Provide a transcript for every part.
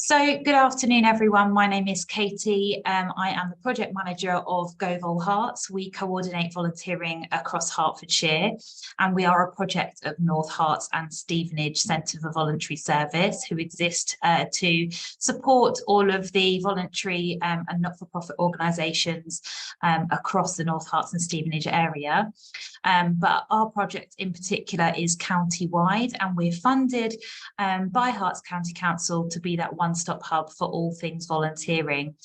So good afternoon, everyone. My name is Katie. I am the project manager of GoVolHerts. We coordinate volunteering across Hertfordshire, and we are a project of North Herts and Stevenage Centre for Voluntary Service, who exist to support all of the voluntary and not-for-profit organisations across the North Herts and Stevenage area. But our project in particular is county-wide, and we're funded by Herts County Council to be that one-stop hub for all things volunteering.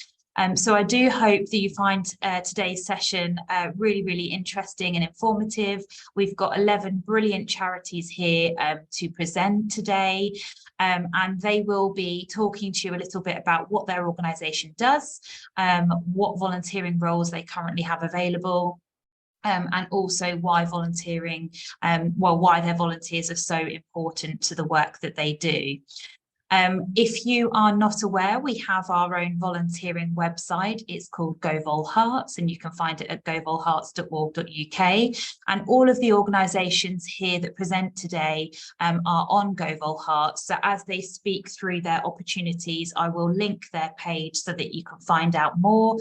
So I do hope that you find today's session really interesting and informative. We've got 11 brilliant charities here to present today, and they will be talking to you a little bit about what their organisation does, what volunteering roles they currently have available, and also why volunteering, why their volunteers are so important to the work that they do. If you are not aware, we have our own volunteering website. It's called GoVolHerts, and you can find it at govolherts.org.uk. And all of the organisations here that present today are on GoVolHerts. So as they speak through their opportunities, I will link their page so that you can find out more.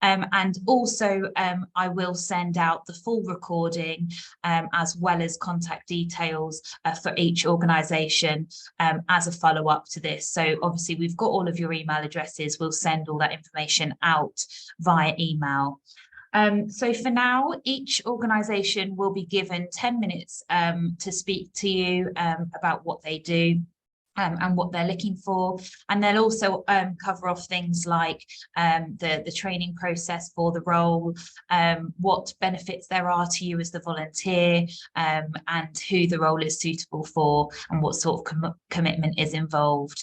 And also I will send out the full recording as well as contact details for each organisation as a follow-up to this. So obviously we've got all of your email addresses. We'll send all that information out via email. So for now, each organisation will be given 10 minutes to speak to you about what they do. And what they're looking for, and they'll also cover off things like the training process for the role, what benefits there are to you as the volunteer, and who the role is suitable for, and what sort of commitment is involved.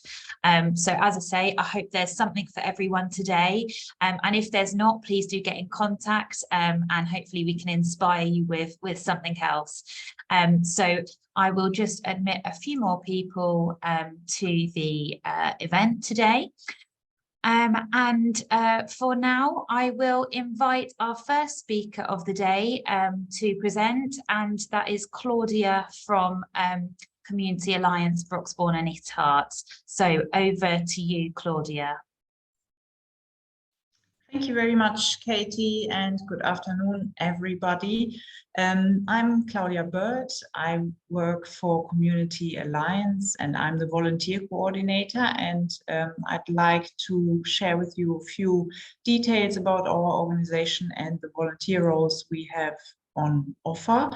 So as I say, I hope there's something for everyone today, and if there's not, please do get in contact, and hopefully we can inspire you with something else. So I will just admit a few more people to the event today. For now, I will invite our first speaker of the day to present, and that is Claudia from Community Alliance Broxbourne and East Herts. So over to you, Claudia. Thank you very much, Katie, and good afternoon, everybody. I'm Claudia Bird. I work for Community Alliance, and I'm the volunteer coordinator, and I'd like to share with you a few details about our organization and the volunteer roles we have on offer.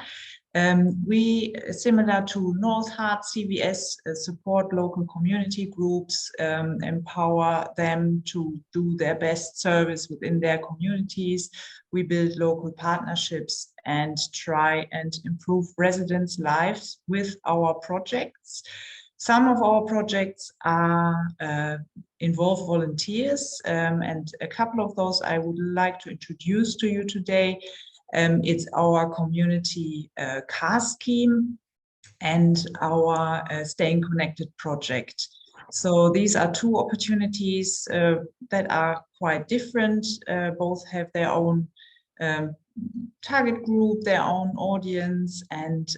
We, similar to North Herts CVS, support local community groups, empower them to do their best service within their communities. We build local partnerships and try and improve residents' lives with our projects. Some of our projects are involve volunteers, and a couple of those I would like to introduce to you today. It's our community car scheme and our Staying Connected project. So these are two opportunities that are quite different. Both have their own target group, their own audience, and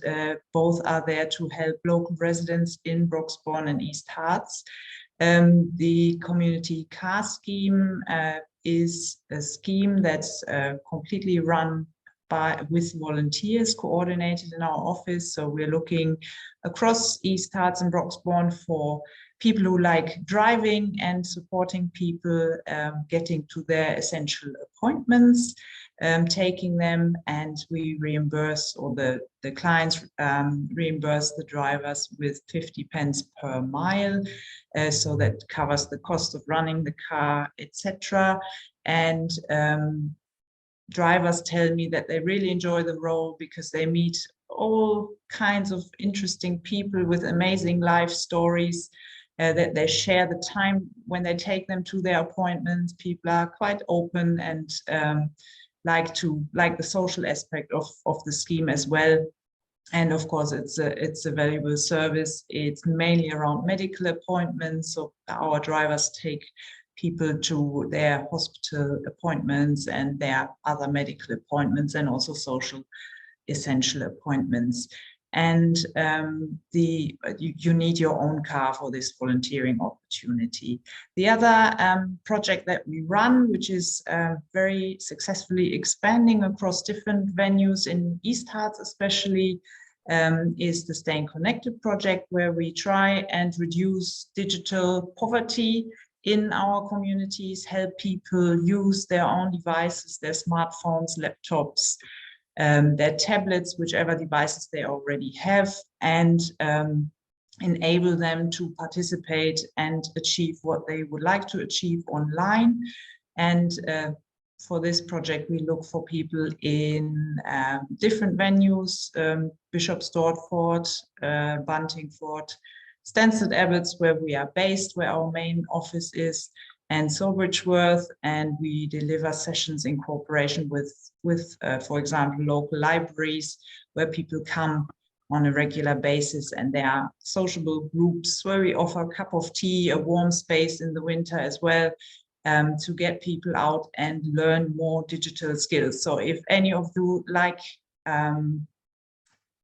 both are there to help local residents in Broxbourne and East Herts. The community car scheme is a scheme that's completely run with volunteers coordinated in our office. So we're looking across East Herts and Broxbourne for people who like driving and supporting people getting to their essential appointments, taking them, and we reimburse, or the clients reimburse the drivers with 50 pence per mile. So that covers the cost of running the car, etc. And drivers tell me that they really enjoy the role because they meet all kinds of interesting people with amazing life stories, that they share the time when they take them to their appointments. People are quite open and like the social aspect of the scheme as well. And of course, it's a valuable service. It's mainly around medical appointments. So our drivers take people to their hospital appointments and their other medical appointments, and also social essential appointments. and you need your own car for this volunteering opportunity. The other project that we run, which is very successfully expanding across different venues in East Harts especially, is the Staying Connected project, where we try and reduce digital poverty in our communities, help people use their own devices, their smartphones, laptops, their tablets, whichever devices they already have, and enable them to participate and achieve what they would like to achieve online. And for this project, we look for people in different venues, Bishop's Stortford, Buntingford, Stansted Abbots, where we are based, where our main office is, and Silbridgeworth, and we deliver sessions in cooperation with for example, local libraries, where people come on a regular basis, and there are sociable groups where we offer a cup of tea, a warm space in the winter as well, to get people out and learn more digital skills. So if any of you like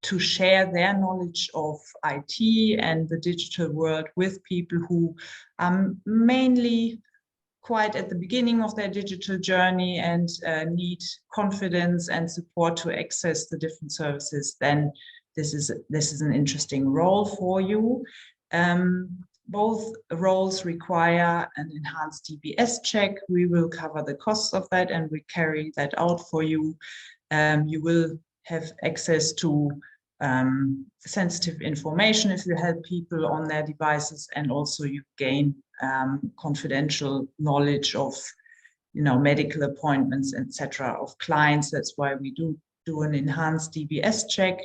to share their knowledge of IT and the digital world with people who are mainly quite at the beginning of their digital journey and need confidence and support to access the different services, then this is an interesting role for you. Both roles require an enhanced DBS check. We will cover the costs of that, and we carry that out for you. You will have access to sensitive information if you help people on their devices, and also you gain confidential knowledge of, medical appointments, etc., of clients. That's why we do an enhanced DBS check.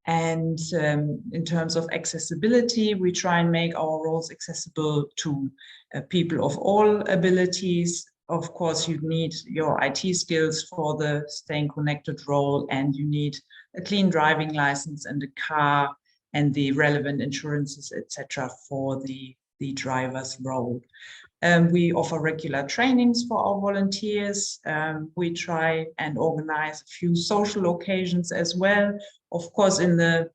And in terms of accessibility, we try and make our roles accessible to people of all abilities. Of course, you need your IT skills for the Staying Connected role, and you need a clean driving license and a car and the relevant insurances, etc., for the driver's role. We offer regular trainings for our volunteers. We try and organize a few social occasions as well. Of course, in the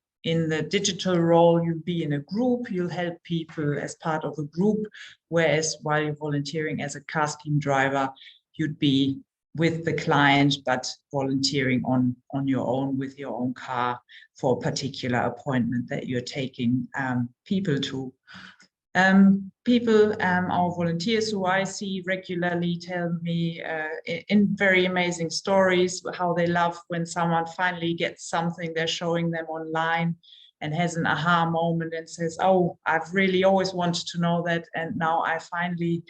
digital role, you'll be in a group, you'll help people as part of a group, whereas while you're volunteering as a car scheme driver, you'd be with the client, but volunteering on your own with your own car for a particular appointment that you're taking people to. Our volunteers who I see regularly tell me in very amazing stories how they love when someone finally gets something they're showing them online and has an aha moment and says, oh, I've really always wanted to know that, and now I finally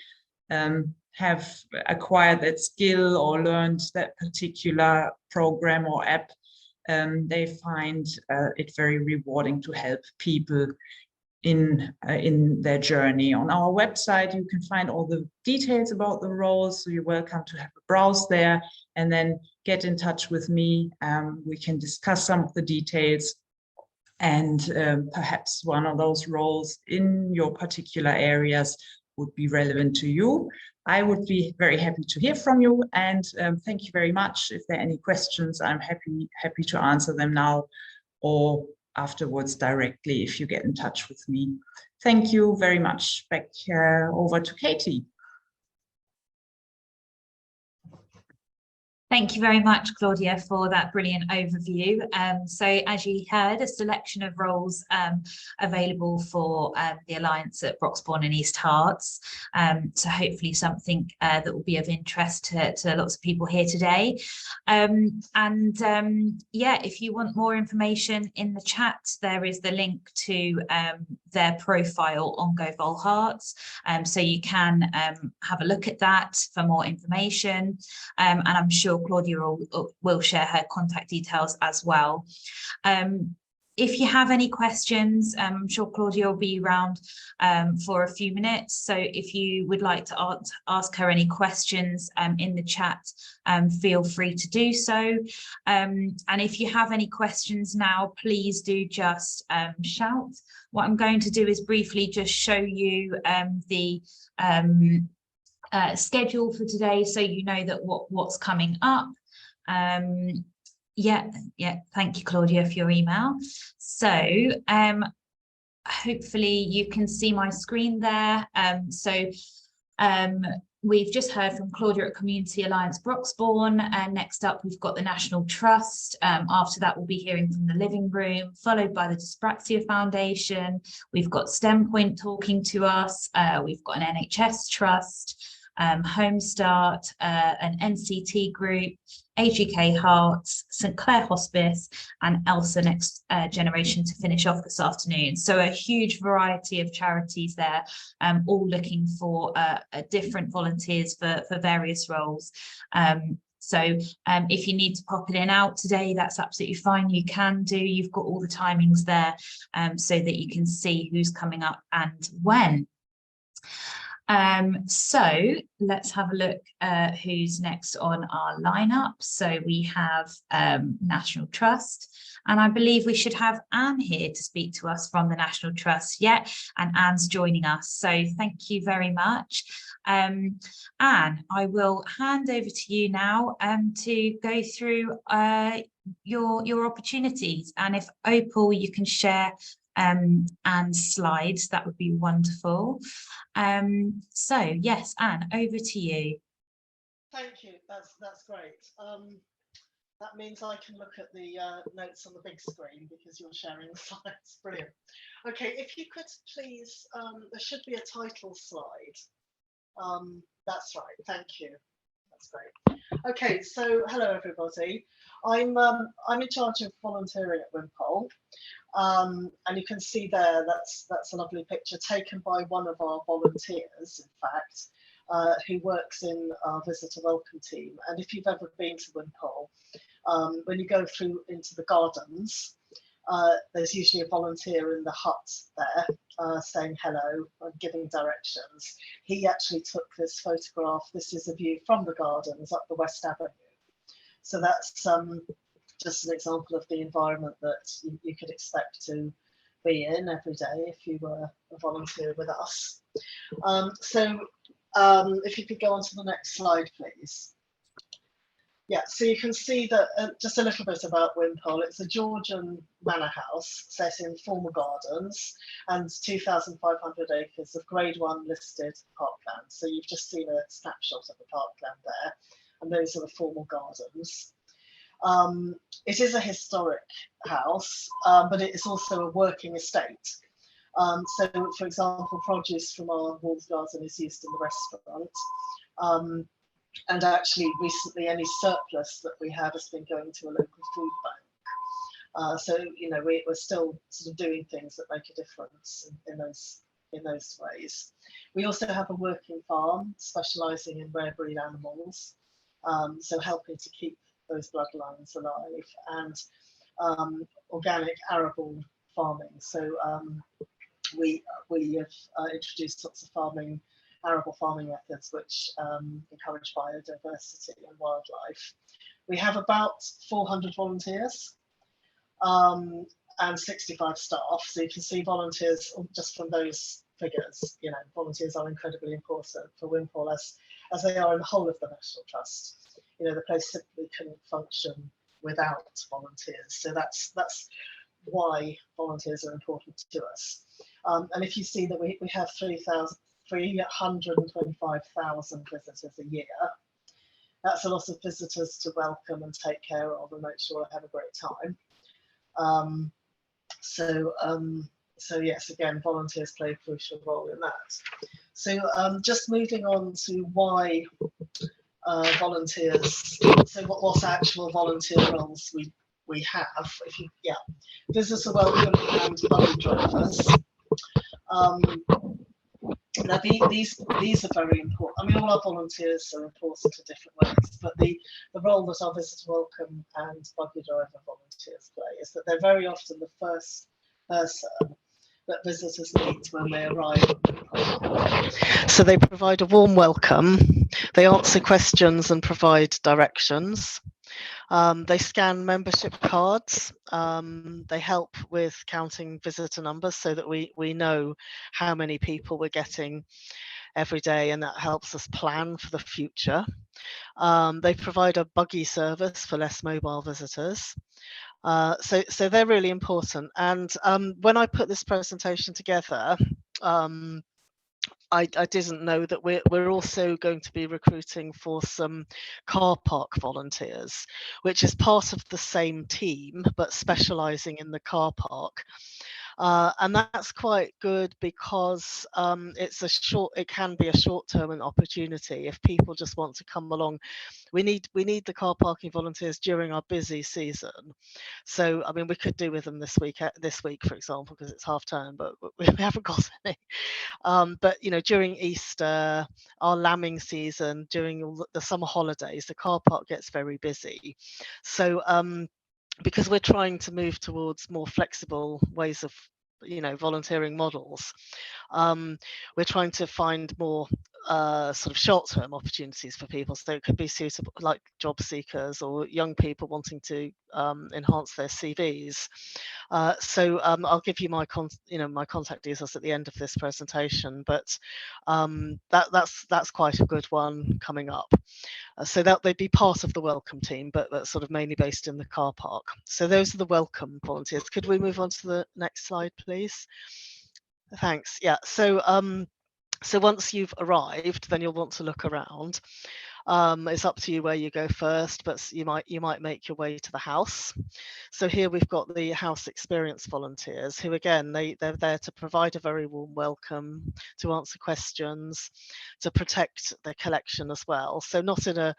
have acquired that skill or learned that particular program or app. They find it very rewarding to help people in their journey. On our website, you can find all the details about the roles, so you're welcome to have a browse there and then get in touch with me. We can discuss some of the details, and perhaps one of those roles in your particular areas would be relevant to you. I would be very happy to hear from you, and thank you very much. If there are any questions, I'm happy to answer them now or afterwards directly if you get in touch with me. Thank you very much. Back over to Katie. Thank you very much, Claudia, for that brilliant overview. So as you heard, a selection of roles available for the Alliance at Broxbourne and East Harts. So hopefully something that will be of interest to lots of people here today. Yeah, if you want more information in the chat, there is the link to their profile on GoVolHerts. So you can have a look at that for more information. And I'm sure Claudia will share her contact details as well. If you have any questions, I'm sure Claudia will be around for a few minutes. So if you would like to ask her any questions in the chat, feel free to do so. And if you have any questions now, please do just shout. What I'm going to do is briefly just show you the schedule for today, so you know that what's coming up. Yeah, thank you, Claudia, for your email. So hopefully you can see my screen there. We've just heard from Claudia at Community Alliance Broxbourne, and next up we've got the National Trust. After that we'll be hearing from the Living Room, followed by the Dyspraxia Foundation. We've got STEM Point talking to us. We've got an NHS Trust, Home Start, an NCT group, AGK Hearts, St Clair Hospice, and ELSA Next Generation to finish off this afternoon. So a huge variety of charities there, all looking for different volunteers for various roles. So if you need to pop it in out today, that's absolutely fine. You can do. You've got all the timings there so that you can see who's coming up and when. So let's have a look who's next on our lineup. So we have National Trust, and I believe we should have Anne here to speak to us from the National Trust. Yeah, and Anne's joining us. So thank you very much. Anne, I will hand over to you now to go through your opportunities, and if Opal, you can share and slides, that would be wonderful. So yes, Anne, over to you. Thank you. That's great. That means I can look at the notes on the big screen because you're sharing the slides. Brilliant. Okay, if you could please, there should be a title slide. That's right. Thank you. That's great. Okay, so hello everybody. I'm in charge of volunteering at Wimpole. And you can see there, that's a lovely picture taken by one of our volunteers, in fact, who works in our visitor welcome team. And if you've ever been to Wimpole, when you go through into the gardens, there's usually a volunteer in the hut there saying hello and giving directions. He actually took this photograph. This is a view from the gardens up the West Avenue. So that's just an example of the environment that you could expect to be in every day if you were a volunteer with us. If you could go on to the next slide, please. Yeah, so you can see that just a little bit about Wimpole. It's a Georgian manor house set in former gardens and 2,500 acres of Grade 1 listed parkland. So you've just seen a snapshot of the parkland there, and those are the formal gardens. It is a historic house, but it is also a working estate. So, for example, produce from our walled garden is used in the restaurant. And actually, recently, any surplus that we have has been going to a local food bank. So, you know, we're still sort of doing things that make a difference in those ways. We also have a working farm specialising in rare breed animals, so helping to keep those bloodlines alive, and organic arable farming. So we have introduced lots of arable farming methods which encourage biodiversity and wildlife. We have about 400 volunteers and 65 staff. So you can see volunteers just from those figures. You know, volunteers are incredibly important for Wimpole as they are in the whole of the National Trust. You know, the place simply couldn't function without volunteers. So that's why volunteers are important to us. And if you see that we have 325,000 visitors a year, that's a lot of visitors to welcome and take care of and make sure they have a great time. So yes, again, volunteers play a crucial role in that. So just moving on to why volunteers, so what actual volunteer roles we have. Visitor welcome and buggy drivers. Now these are very important. I mean, all our volunteers are important in different ways, but the role that our visitor welcome and buggy driver volunteers play is that they're very often the first person that visitors meet when they arrive. So they provide a warm welcome, they answer questions and provide directions. They scan membership cards. They help with counting visitor numbers so that we know how many people we're getting every day, and that helps us plan for the future. They provide a buggy service for less mobile visitors. So they're really important. And when I put this presentation together, I didn't know that we're also going to be recruiting for some car park volunteers, which is part of the same team, but specialising in the car park. And that's quite good because it can be a short-term opportunity if people just want to come along. We need the car parking volunteers during our busy season. So I mean, we could do with them this week, for example, because it's half term, but we haven't got any. But you know, during Easter, our lambing season, during all the summer holidays, the car park gets very busy. So because we're trying to move towards more flexible ways of, you know, volunteering models, we're trying to find more sort of short-term opportunities for people. So it could be suitable, like job seekers or young people wanting to enhance their CVs. So I'll give you my contact details at the end of this presentation, but that's quite a good one coming up. So that they'd be part of the welcome team, but that's sort of mainly based in the car park. So those are the welcome volunteers. Could we move on to the next slide, please? Thanks. Yeah. So so once you've arrived, then you'll want to look around. It's up to you where you go first, but you might make your way to the house. So here we've got the house experience volunteers, who again they're there to provide a very warm welcome, to answer questions, to protect the collection as well. So not in a,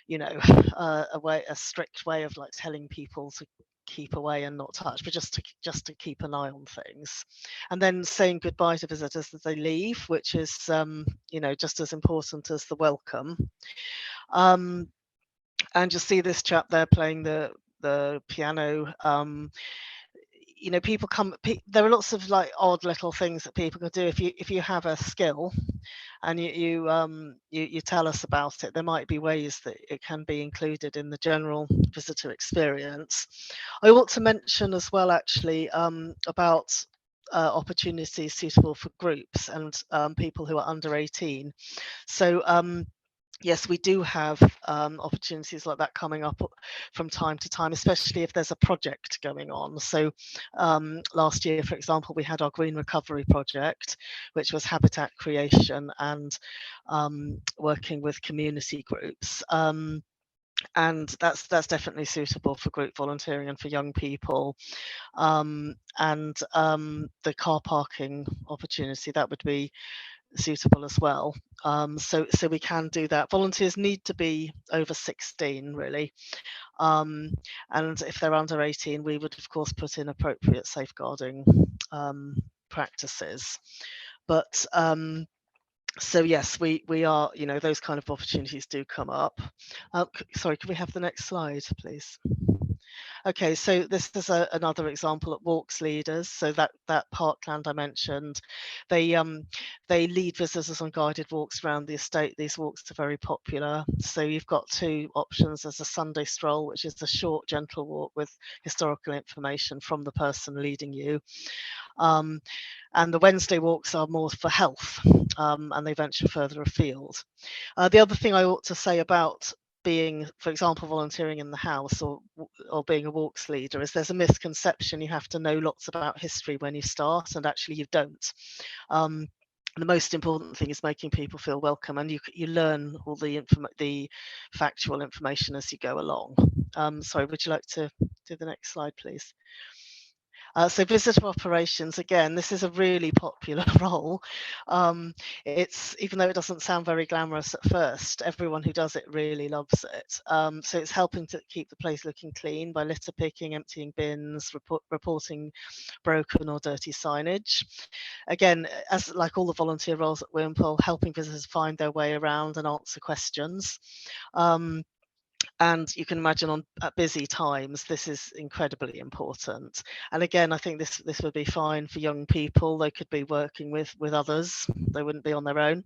you know, a strict way of like telling people to keep away and not touch, but just to keep an eye on things, and then saying goodbye to visitors as they leave, which is you know, just as important as the welcome. And you'll see this chap there playing the piano. You know, people come. There are lots of like odd little things that people can do if you have a skill, and you tell us about it. There might be ways that it can be included in the general visitor experience. I want to mention as well, actually, about opportunities suitable for groups and people who are under 18. So yes, we do have opportunities like that coming up from time to time, especially if there's a project going on. So last year, for example, we had our Green Recovery project, which was habitat creation and working with community groups. And that's definitely suitable for group volunteering and for young people. And the car parking opportunity, that would be suitable as well. So we can do that. Volunteers need to be over 16 really, and if they're under 18, we would of course put in appropriate safeguarding practices. But so yes, we are, you know, those kind of opportunities do come up. Sorry, could we have the next slide, please? Okay, so this is another example at Walks Leaders. So that parkland I mentioned, they lead visitors on guided walks around the estate. These walks are very popular. So you've got two options. There's a Sunday stroll, which is a short, gentle walk with historical information from the person leading you. And the Wednesday walks are more for health, and they venture further afield. The other thing I ought to say about being, for example, volunteering in the house or being a walks leader is there's a misconception you have to know lots about history when you start, and actually you don't. The most important thing is making people feel welcome, and you learn all the factual information as you go along. Sorry, would you like to do the next slide, please? So visitor operations, again, this is a really popular role. It's, even though it doesn't sound very glamorous at first, everyone who does it really loves it. So it's helping to keep the place looking clean by litter picking, emptying bins, reporting broken or dirty signage. Again, as like all the volunteer roles at Wimpole, helping visitors find their way around and answer questions. And you can imagine at busy times, this is incredibly important. And again, I think this would be fine for young people. They could be working with others. They wouldn't be on their own.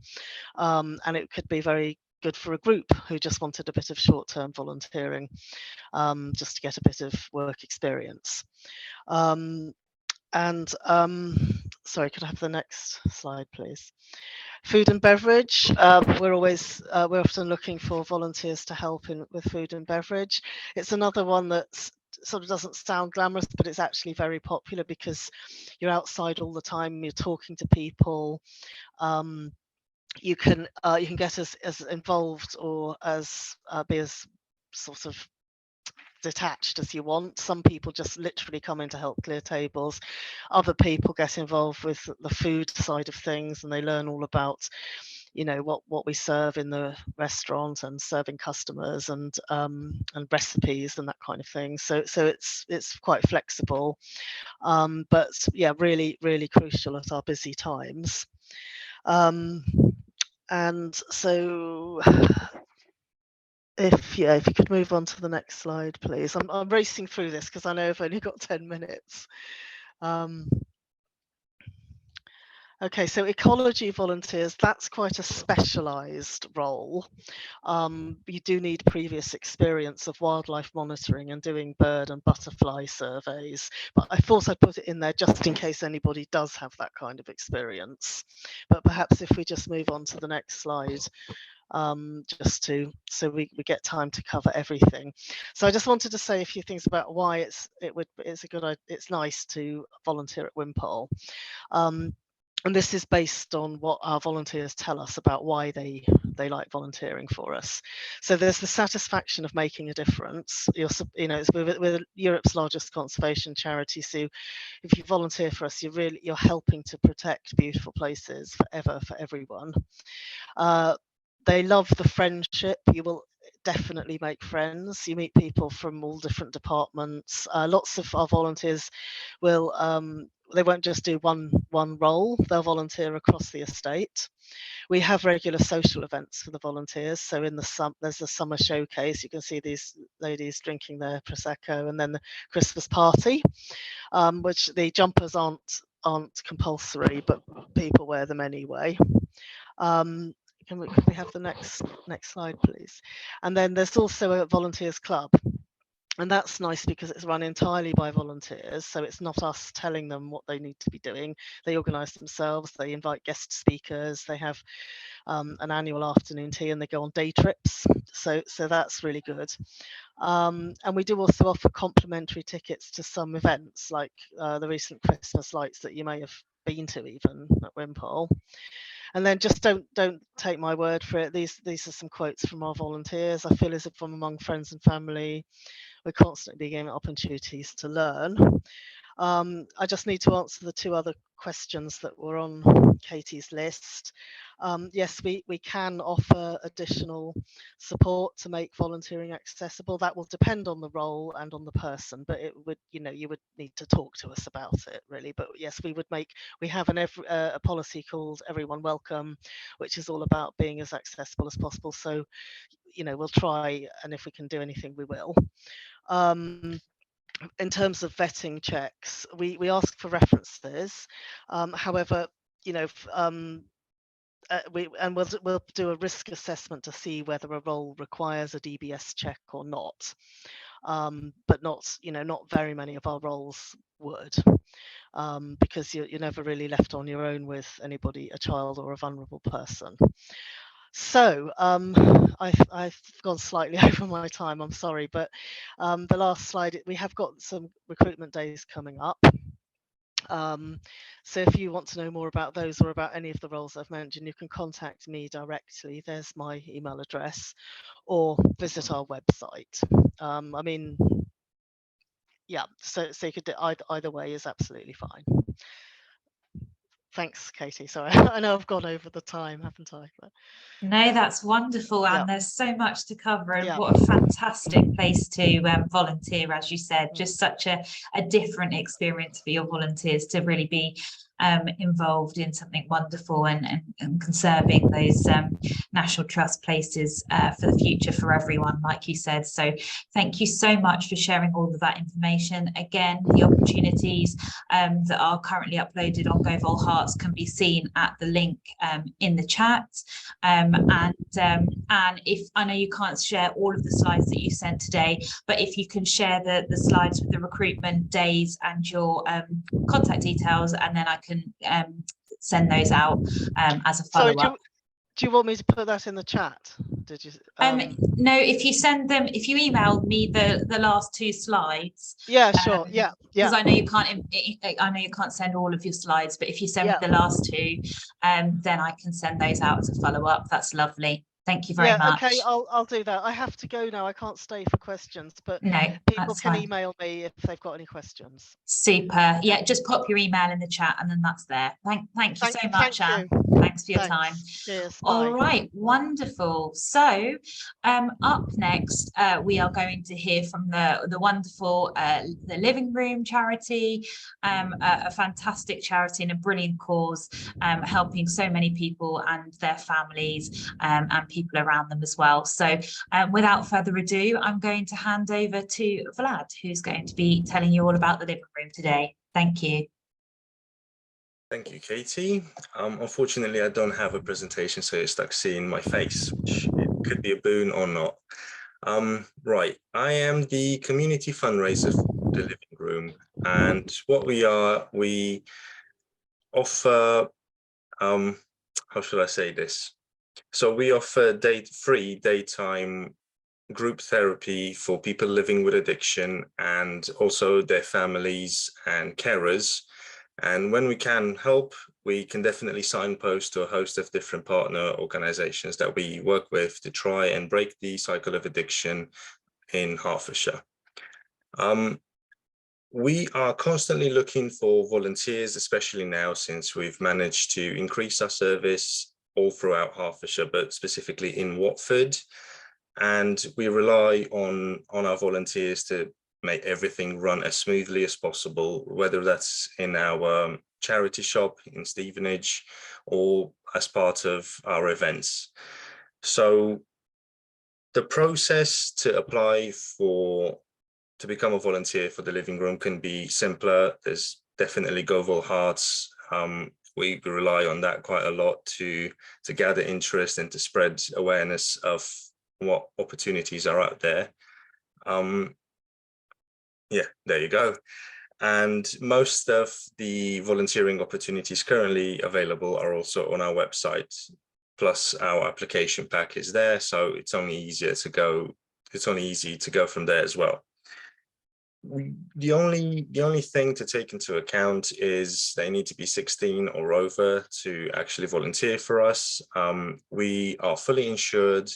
And it could be very good for a group who just wanted a bit of short-term volunteering, just to get a bit of work experience. sorry, could I have the next slide, please? Food and beverage. We're often looking for volunteers to help with food and beverage. It's another one that's sort of doesn't sound glamorous, but it's actually very popular because you're outside all the time, you're talking to people. You can get as involved or as be as sort of detached as you want. Some people just literally come in to help clear tables. Other people get involved with the food side of things, and they learn all about, you know, what we serve in the restaurant and serving customers and recipes and that kind of thing. So it's quite flexible, but yeah, really crucial at our busy times. And so if you could move on to the next slide, please. I'm racing through this because I know I've only got 10 minutes. Okay, so ecology volunteers, that's quite a specialised role. You do need previous experience of wildlife monitoring and doing bird and butterfly surveys, but I thought I'd put it in there just in case anybody does have that kind of experience. But perhaps if we just move on to the next slide, so we get time to cover everything. So I just wanted to say a few things about why it's nice to volunteer at Wimpole. And this is based on what our volunteers tell us about why they like volunteering for us. So there's the satisfaction of making a difference. We're Europe's largest conservation charity, so if you volunteer for us, you're helping to protect beautiful places forever for everyone. They love the friendship. You will definitely make friends. You meet people from all different departments. Lots of our volunteers will they won't just do one role, they'll volunteer across the estate. We have regular social events for the volunteers. So in the there's a summer showcase. You can see these ladies drinking their Prosecco, and then the Christmas party, which the jumpers aren't compulsory, but people wear them anyway. Can we have the next slide, please? And then there's also a volunteers club. And that's nice because it's run entirely by volunteers. So it's not us telling them what they need to be doing. They organise themselves, they invite guest speakers, they have an annual afternoon tea, and they go on day trips. So that's really good. And we do also offer complimentary tickets to some events, like the recent Christmas lights that you may have been to even at Wimpole. And then just don't take my word for it. These are some quotes from our volunteers. I feel as if I'm among friends and family. We're constantly giving opportunities to learn. I just need to answer the two other questions that were on Katie's list. Yes, we can offer additional support to make volunteering accessible. That will depend on the role and on the person, but it would, you would need to talk to us about it really. But yes, we have a policy called Everyone Welcome, which is all about being as accessible as possible. So, we'll try, and if we can do anything, we will. In terms of vetting checks, we ask for references. However, we'll do a risk assessment to see whether a role requires a DBS check or not. But not very many of our roles would, because you're never really left on your own with anybody, a child or a vulnerable person. So I've gone slightly over my time, I'm sorry, but the last slide, we have got some recruitment days coming up. So if you want to know more about those or about any of the roles I've mentioned, you can contact me directly. There's my email address, or visit our website. So you could do either way is absolutely fine. Thanks, Katie. Sorry, I know I've gone over the time, haven't I? But... No, that's wonderful, and there's so much to cover, and what a fantastic place to volunteer, as you said. Just such a different experience for your volunteers to really be involved in something wonderful and conserving those National Trust places for the future for everyone, like you said. So thank you so much for sharing all of that information. Again, the opportunities that are currently uploaded on GoVolHerts can be seen at the link in the chat. And if I know you can't share all of the slides that you sent today, but if you can share the slides with the recruitment days and your contact details, and then I can can send those out as a Sorry, follow-up. do you want me to put that in the chat? Did you? No, if you send them, if you email me the last 2 slides. Yeah, sure. Yeah. Because I know you can't. I know you can't send all of your slides, but if you send me the last 2, then I can send those out as a follow-up. That's lovely. Thank you very much. Okay, I'll do that. I have to go now. I can't stay for questions, but no, people can email me if they've got any questions. Super. Yeah, just pop your email in the chat and then that's there. Thank you so much, Anne. Thanks for your time. Cheers. All Bye. right, wonderful. So up next, we are going to hear from the wonderful the Living Room charity, a fantastic charity and a brilliant cause, helping so many people and their families and people around them as well. So without further ado, I'm going to hand over to Vlad, who's going to be telling you all about the Living Room today. Thank you. Thank you, Katie. Unfortunately, I don't have a presentation, so you're stuck seeing my face, which it could be a boon or not. Right, I am the community fundraiser for the Living Room, and what we are, we offer, how should I say this? So we offer free daytime group therapy for people living with addiction and also their families and carers. And when we can help, we can definitely signpost to a host of different partner organizations that we work with to try and break the cycle of addiction in Hertfordshire. We are constantly looking for volunteers, especially now since we've managed to increase our service all throughout Hertfordshire, but specifically in Watford. And we rely on our volunteers to make everything run as smoothly as possible, whether that's in our charity shop in Stevenage or as part of our events. So the process to apply to become a volunteer for the Living Room can be simpler. There's definitely GoVolHerts. We rely on that quite a lot to gather interest and to spread awareness of what opportunities are out there. Yeah, there you go. And most of the volunteering opportunities currently available are also on our website, plus our application pack is there, so it's only easy to go from there as well. The only thing to take into account is they need to be 16 or over to actually volunteer for us. We are fully insured.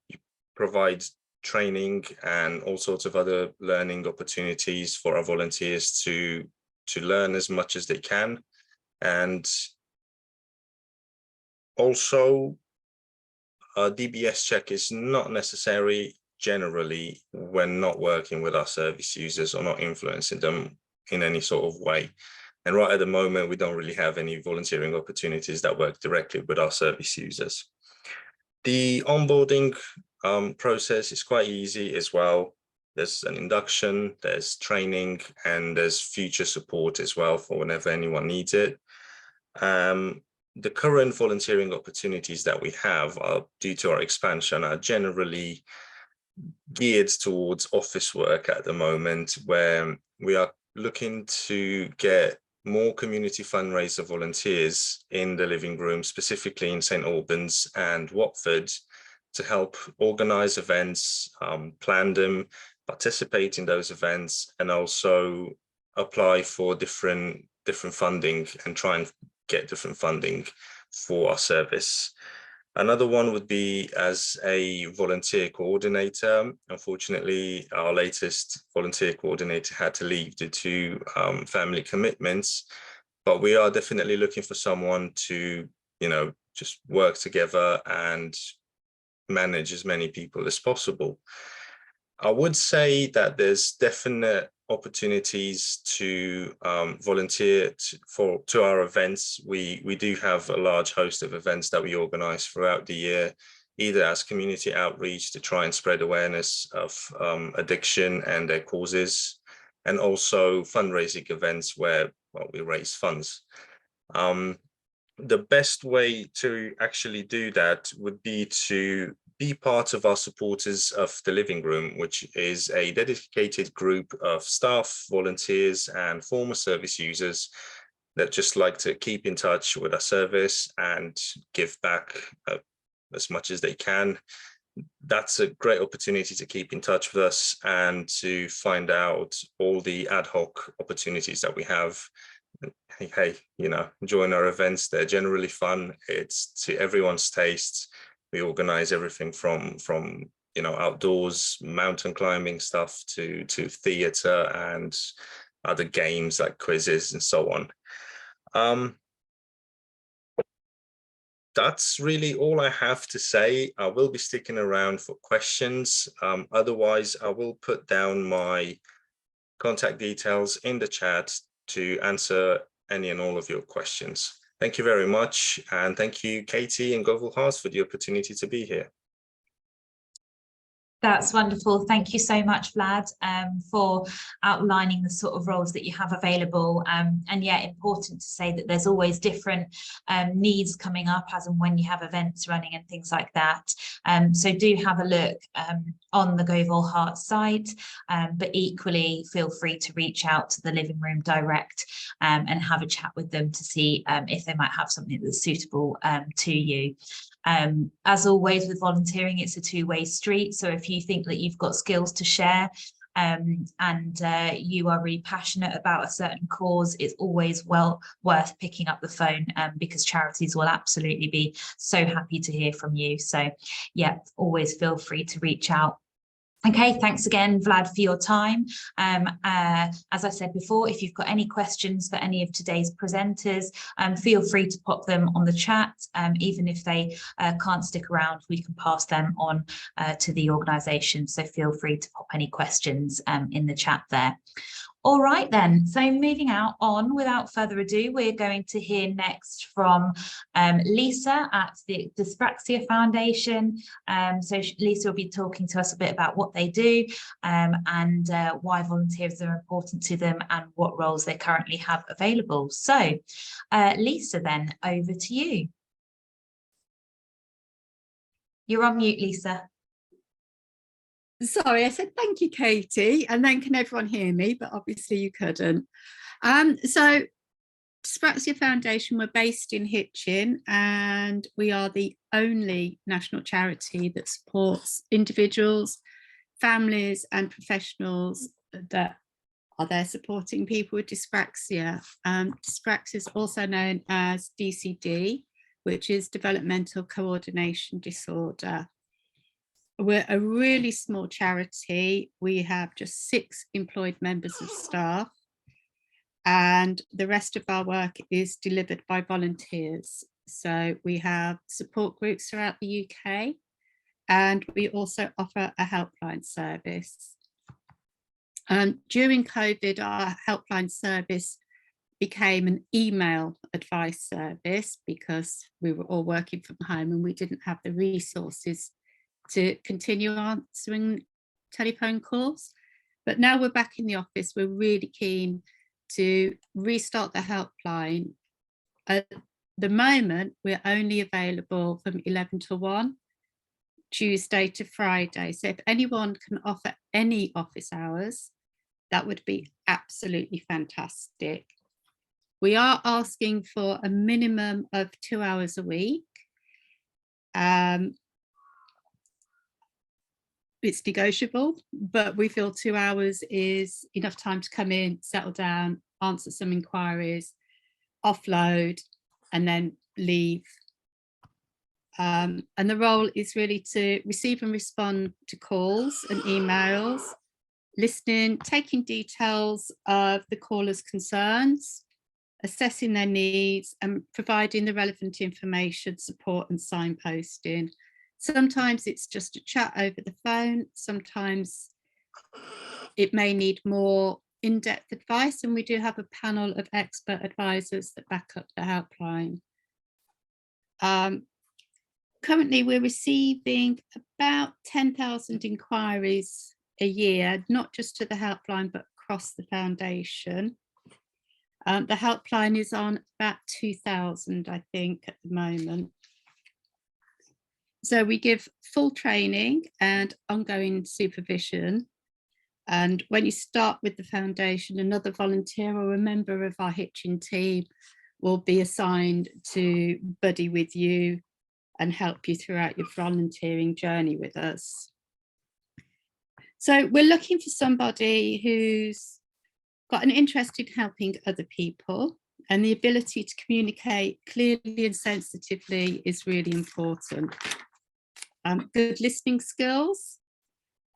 You provide training and all sorts of other learning opportunities for our volunteers to learn as much as they can. And also a DBS check is not necessary generally when not working with our service users or not influencing them in any sort of way. And right at the moment, we don't really have any volunteering opportunities that work directly with our service users. The onboarding process is quite easy as well. There's an induction, there's training, and there's future support as well for whenever anyone needs it. The current volunteering opportunities that we have are, due to our expansion, are generally geared towards office work at the moment, where we are looking to get more community fundraiser volunteers in the Living Room, specifically in St Albans and Watford, to help organize events, plan them, participate in those events, and also apply for different funding and try and get different funding for our service. Another one would be as a volunteer coordinator. Unfortunately, our latest volunteer coordinator had to leave due to family commitments, but we are definitely looking for someone to, just work together and manage as many people as possible. I would say that there's definite opportunities to volunteer to our events. We do have a large host of events that we organize throughout the year, either as community outreach to try and spread awareness of addiction and their causes, and also fundraising events where we raise funds. The best way to actually do that would be to be part of our supporters of the Living Room, which is a dedicated group of staff, volunteers, and former service users that just like to keep in touch with our service and give back as much as they can, that's a great opportunity to keep in touch with us and to find out all the ad hoc opportunities that we have. Hey, you know, join our events. They're generally fun. It's to everyone's taste. We organize everything from you know, outdoors mountain climbing stuff to theatre and other games like quizzes and so on. That's really all I have to say. I will be sticking around for questions. Otherwise, I will put down my contact details in the chat to answer any and all of your questions. Thank you very much. And thank you, Katie and GoVolHerts, for the opportunity to be here. That's wonderful. Thank you so much, Vlad, for outlining the sort of roles that you have available. And yeah, important to say that there's always different needs coming up as and when you have events running and things like that. So do have a look on the GoVolHerts site, but equally feel free to reach out to the Living Room Direct and have a chat with them to see if they might have something that's suitable to you. As always with volunteering, it's a two-way street. So if you think that you've got skills to share and you are really passionate about a certain cause, it's always well worth picking up the phone because charities will absolutely be so happy to hear from you. So yeah, always feel free to reach out. Okay, thanks again, Vlad, for your time. As I said before, if you've got any questions for any of today's presenters, feel free to pop them on the chat. Even if they can't stick around, we can pass them on to the organisation. So feel free to pop any questions in the chat there. All right then, so moving on, without further ado, we're going to hear next from Lisa at the Dyspraxia Foundation. So Lisa will be talking to us a bit about what they do and why volunteers are important to them and what roles they currently have available. So Lisa, then over to you. You're on mute, Lisa. Sorry, I said thank you, Katie, and then can everyone hear me? But obviously you couldn't. So Dyspraxia Foundation, we're based in Hitchin, and we are the only national charity that supports individuals, families and professionals that are there supporting people with dyspraxia. Dyspraxia is also known as DCD, which is Developmental Coordination Disorder. We're a really small charity. We have just 6 employed members of staff, and the rest of our work is delivered by volunteers. So we have support groups throughout the UK, and we also offer a helpline service. During COVID, our helpline service became an email advice service because we were all working from home and we didn't have the resources to continue answering telephone calls. But now we're back in the office, we're really keen to restart the helpline. At the moment, we're only available from 11 to 1, Tuesday to Friday. So if anyone can offer any office hours, that would be absolutely fantastic. We are asking for a minimum of 2 hours a week. It's negotiable, but we feel 2 hours is enough time to come in, settle down, answer some inquiries, offload, and then leave. And the role is really to receive and respond to calls and emails, listening, taking details of the caller's concerns, assessing their needs, and providing the relevant information, support and signposting. Sometimes it's just a chat over the phone. Sometimes it may need more in-depth advice, and we do have a panel of expert advisors that back up the helpline. Currently, we're receiving about 10,000 inquiries a year, not just to the helpline, but across the foundation. The helpline is on about 2,000, I think, at the moment. So we give full training and ongoing supervision. And when you start with the foundation, another volunteer or a member of our Hitchin team will be assigned to buddy with you and help you throughout your volunteering journey with us. So we're looking for somebody who's got an interest in helping other people, and the ability to communicate clearly and sensitively is really important. Good listening skills,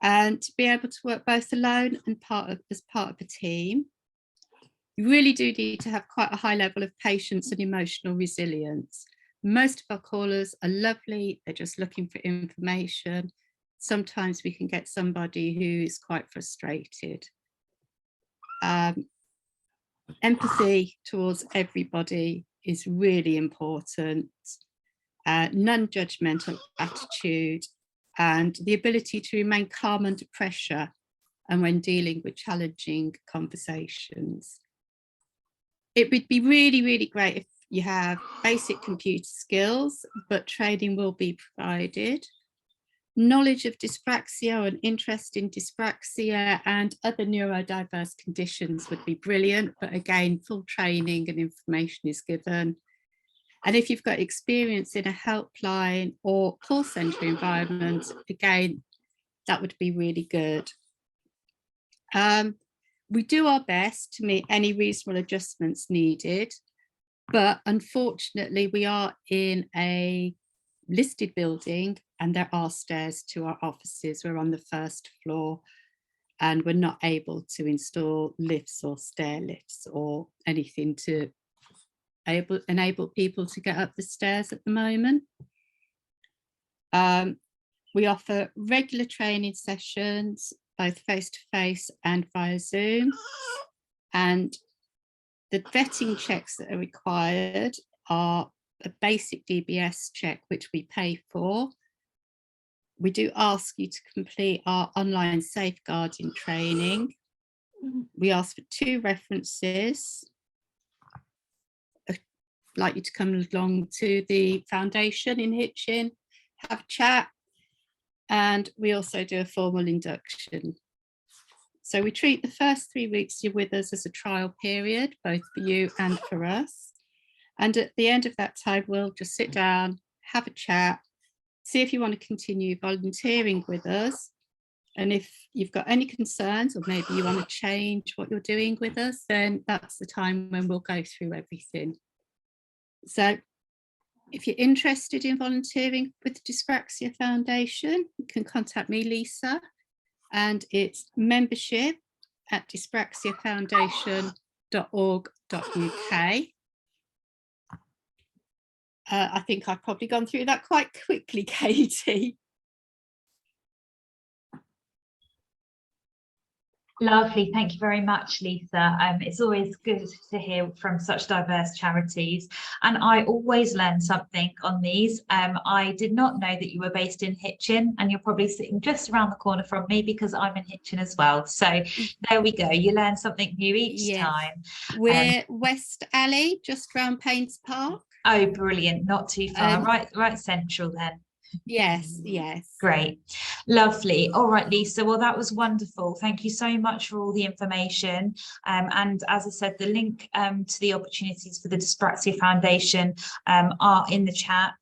and to be able to work both alone and as part of a team. You really do need to have quite a high level of patience and emotional resilience. Most of our callers are lovely, they're just looking for information. Sometimes we can get somebody who is quite frustrated. Empathy towards everybody is really important. Non-judgmental attitude, and the ability to remain calm under pressure and when dealing with challenging conversations. It would be really, really great if you have basic computer skills, but training will be provided. Knowledge of dyspraxia and interest in dyspraxia and other neurodiverse conditions would be brilliant, but again, full training and information is given. And if you've got experience in a helpline or call centre environment, again, that would be really good. We do our best to meet any reasonable adjustments needed, but unfortunately we are in a listed building and there are stairs to our offices. We're on the first floor and we're not able to install lifts or stair lifts or anything to enable people to get up the stairs at the moment. We offer regular training sessions, both face-to-face and via Zoom. And the vetting checks that are required are a basic DBS check, which we pay for. We do ask you to complete our online safeguarding training. We ask for 2 references. I'd like you to come along to the foundation in Hitchin, have a chat, and we also do a formal induction. So we treat the first 3 weeks you're with us as a trial period, both for you and for us. And at the end of that time, we'll just sit down, have a chat, see if you want to continue volunteering with us. And if you've got any concerns, or maybe you want to change what you're doing with us, then that's the time when we'll go through everything. So if you're interested in volunteering with the Dyspraxia Foundation, you can contact me, Lisa, and it's membership@dyspraxiafoundation.org.uk. I think I've probably gone through that quite quickly, Katie. Lovely, thank you very much, Lisa. It's always good to hear from such diverse charities, and I always learn something on these. I did not know that you were based in Hitchin, and you're probably sitting just around the corner from me because I'm in Hitchin as well. So there we go, you learn something new each time. We're West Alley, just around Paynes Park. Oh, brilliant, not too far, right central then. Yes, yes. Great, lovely. All right, Lisa, well, that was wonderful. Thank you so much for all the information. And as I said, the link to the opportunities for the Dyspraxia Foundation are in the chat.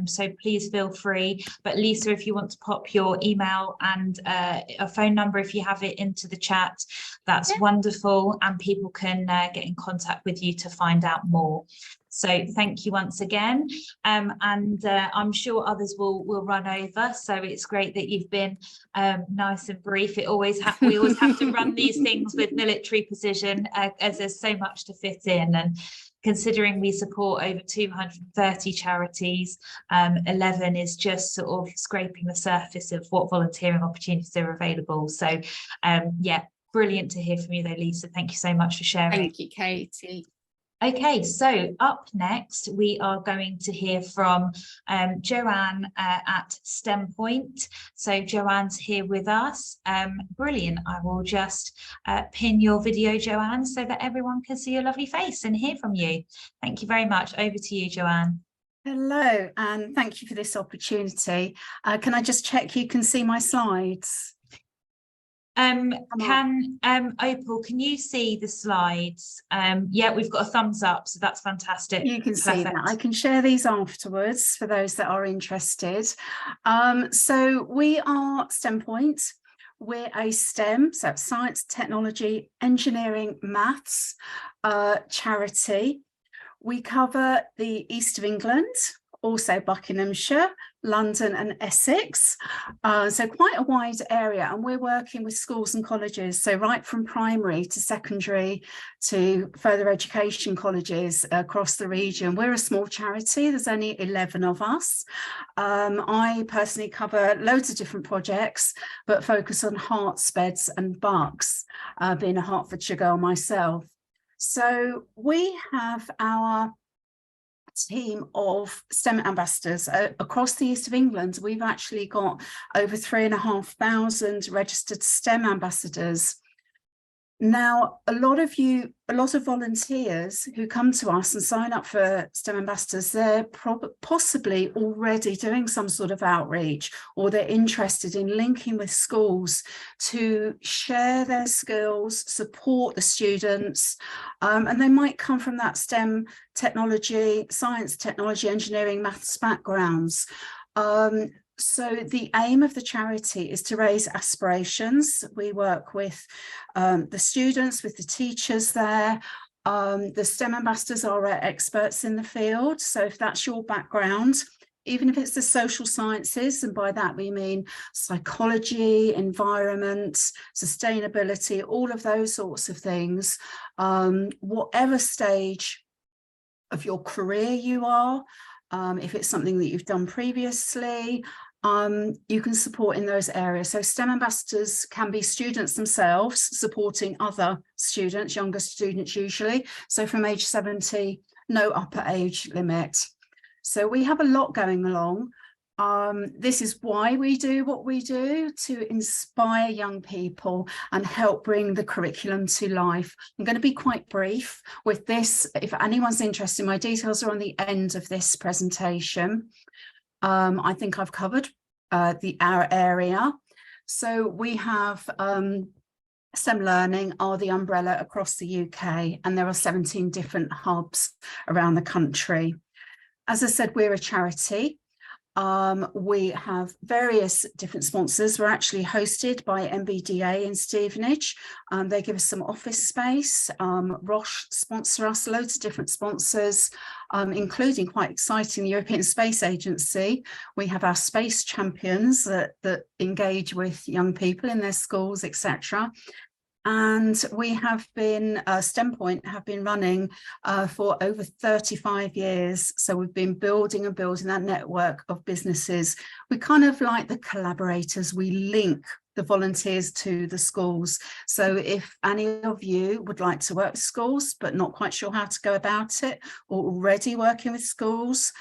So please feel free. But Lisa, if you want to pop your email and a phone number, if you have it into the chat, that's wonderful. And people can get in contact with you to find out more. So thank you once again, and I'm sure others will run over. So it's great that you've been nice and brief. We always have to run these things with military precision, as there's so much to fit in. And considering we support over 230 charities, 11 is just sort of scraping the surface of what volunteering opportunities are available. So yeah, brilliant to hear from you though, Lisa. Thank you so much for sharing. Thank you, Katie. Okay, so up next, we are going to hear from Joanne at STEM Point. So Joanne's here with us. Brilliant. I will just pin your video, Joanne, so that everyone can see your lovely face and hear from you. Thank you very much. Over to you, Joanne. Hello, and thank you for this opportunity. Can I just check you can see my slides? Opal, can you see the slides? Yeah, we've got a thumbs up, so that's fantastic. You can see that. I can share these afterwards for those that are interested. So we are STEM Point. We're a STEM, so science, technology, engineering, maths charity. We cover the east of England, also Buckinghamshire, London and Essex, so quite a wide area, and we're working with schools and colleges, so right from primary to secondary to further education colleges across the region. We're a small charity, there's only 11 of us. I personally cover loads of different projects, but focus on hearts, beds and bucks, being a Hertfordshire girl myself. So we have our team of STEM ambassadors across the east of England. We've actually got over 3,500 registered STEM ambassadors. Now, a lot of volunteers who come to us and sign up for STEM ambassadors, they're possibly already doing some sort of outreach, or they're interested in linking with schools to share their skills, support the students, and they might come from that STEM technology, science, technology, engineering, maths backgrounds. So the aim of the charity is to raise aspirations. We work with the students, with the teachers there. The STEM ambassadors are experts in the field. So if that's your background, even if it's the social sciences, and by that we mean psychology, environment, sustainability, all of those sorts of things, whatever stage of your career you are, if it's something that you've done previously, you can support in those areas. So STEM ambassadors can be students themselves supporting other students, younger students usually. So from age 70, no upper age limit. So we have a lot going along. This is why we do what we do, to inspire young people and help bring the curriculum to life. I'm going to be quite brief with this. If anyone's interested, my details are on the end of this presentation. I think I've covered our area. So we have STEM Learning are the umbrella across the UK, and there are 17 different hubs around the country. As I said, we're a charity. We have various different sponsors. We're actually hosted by MBDA in Stevenage. They give us some office space. Roche sponsor us, loads of different sponsors, including, quite exciting, the European Space Agency. We have our space champions that engage with young people in their schools, etc. And we have been, STEM Point have been running for over 35 years. So we've been building and building that network of businesses. We kind of like the collaborators. We link the volunteers to the schools. So if any of you would like to work with schools, but not quite sure how to go about it, or already working with schools,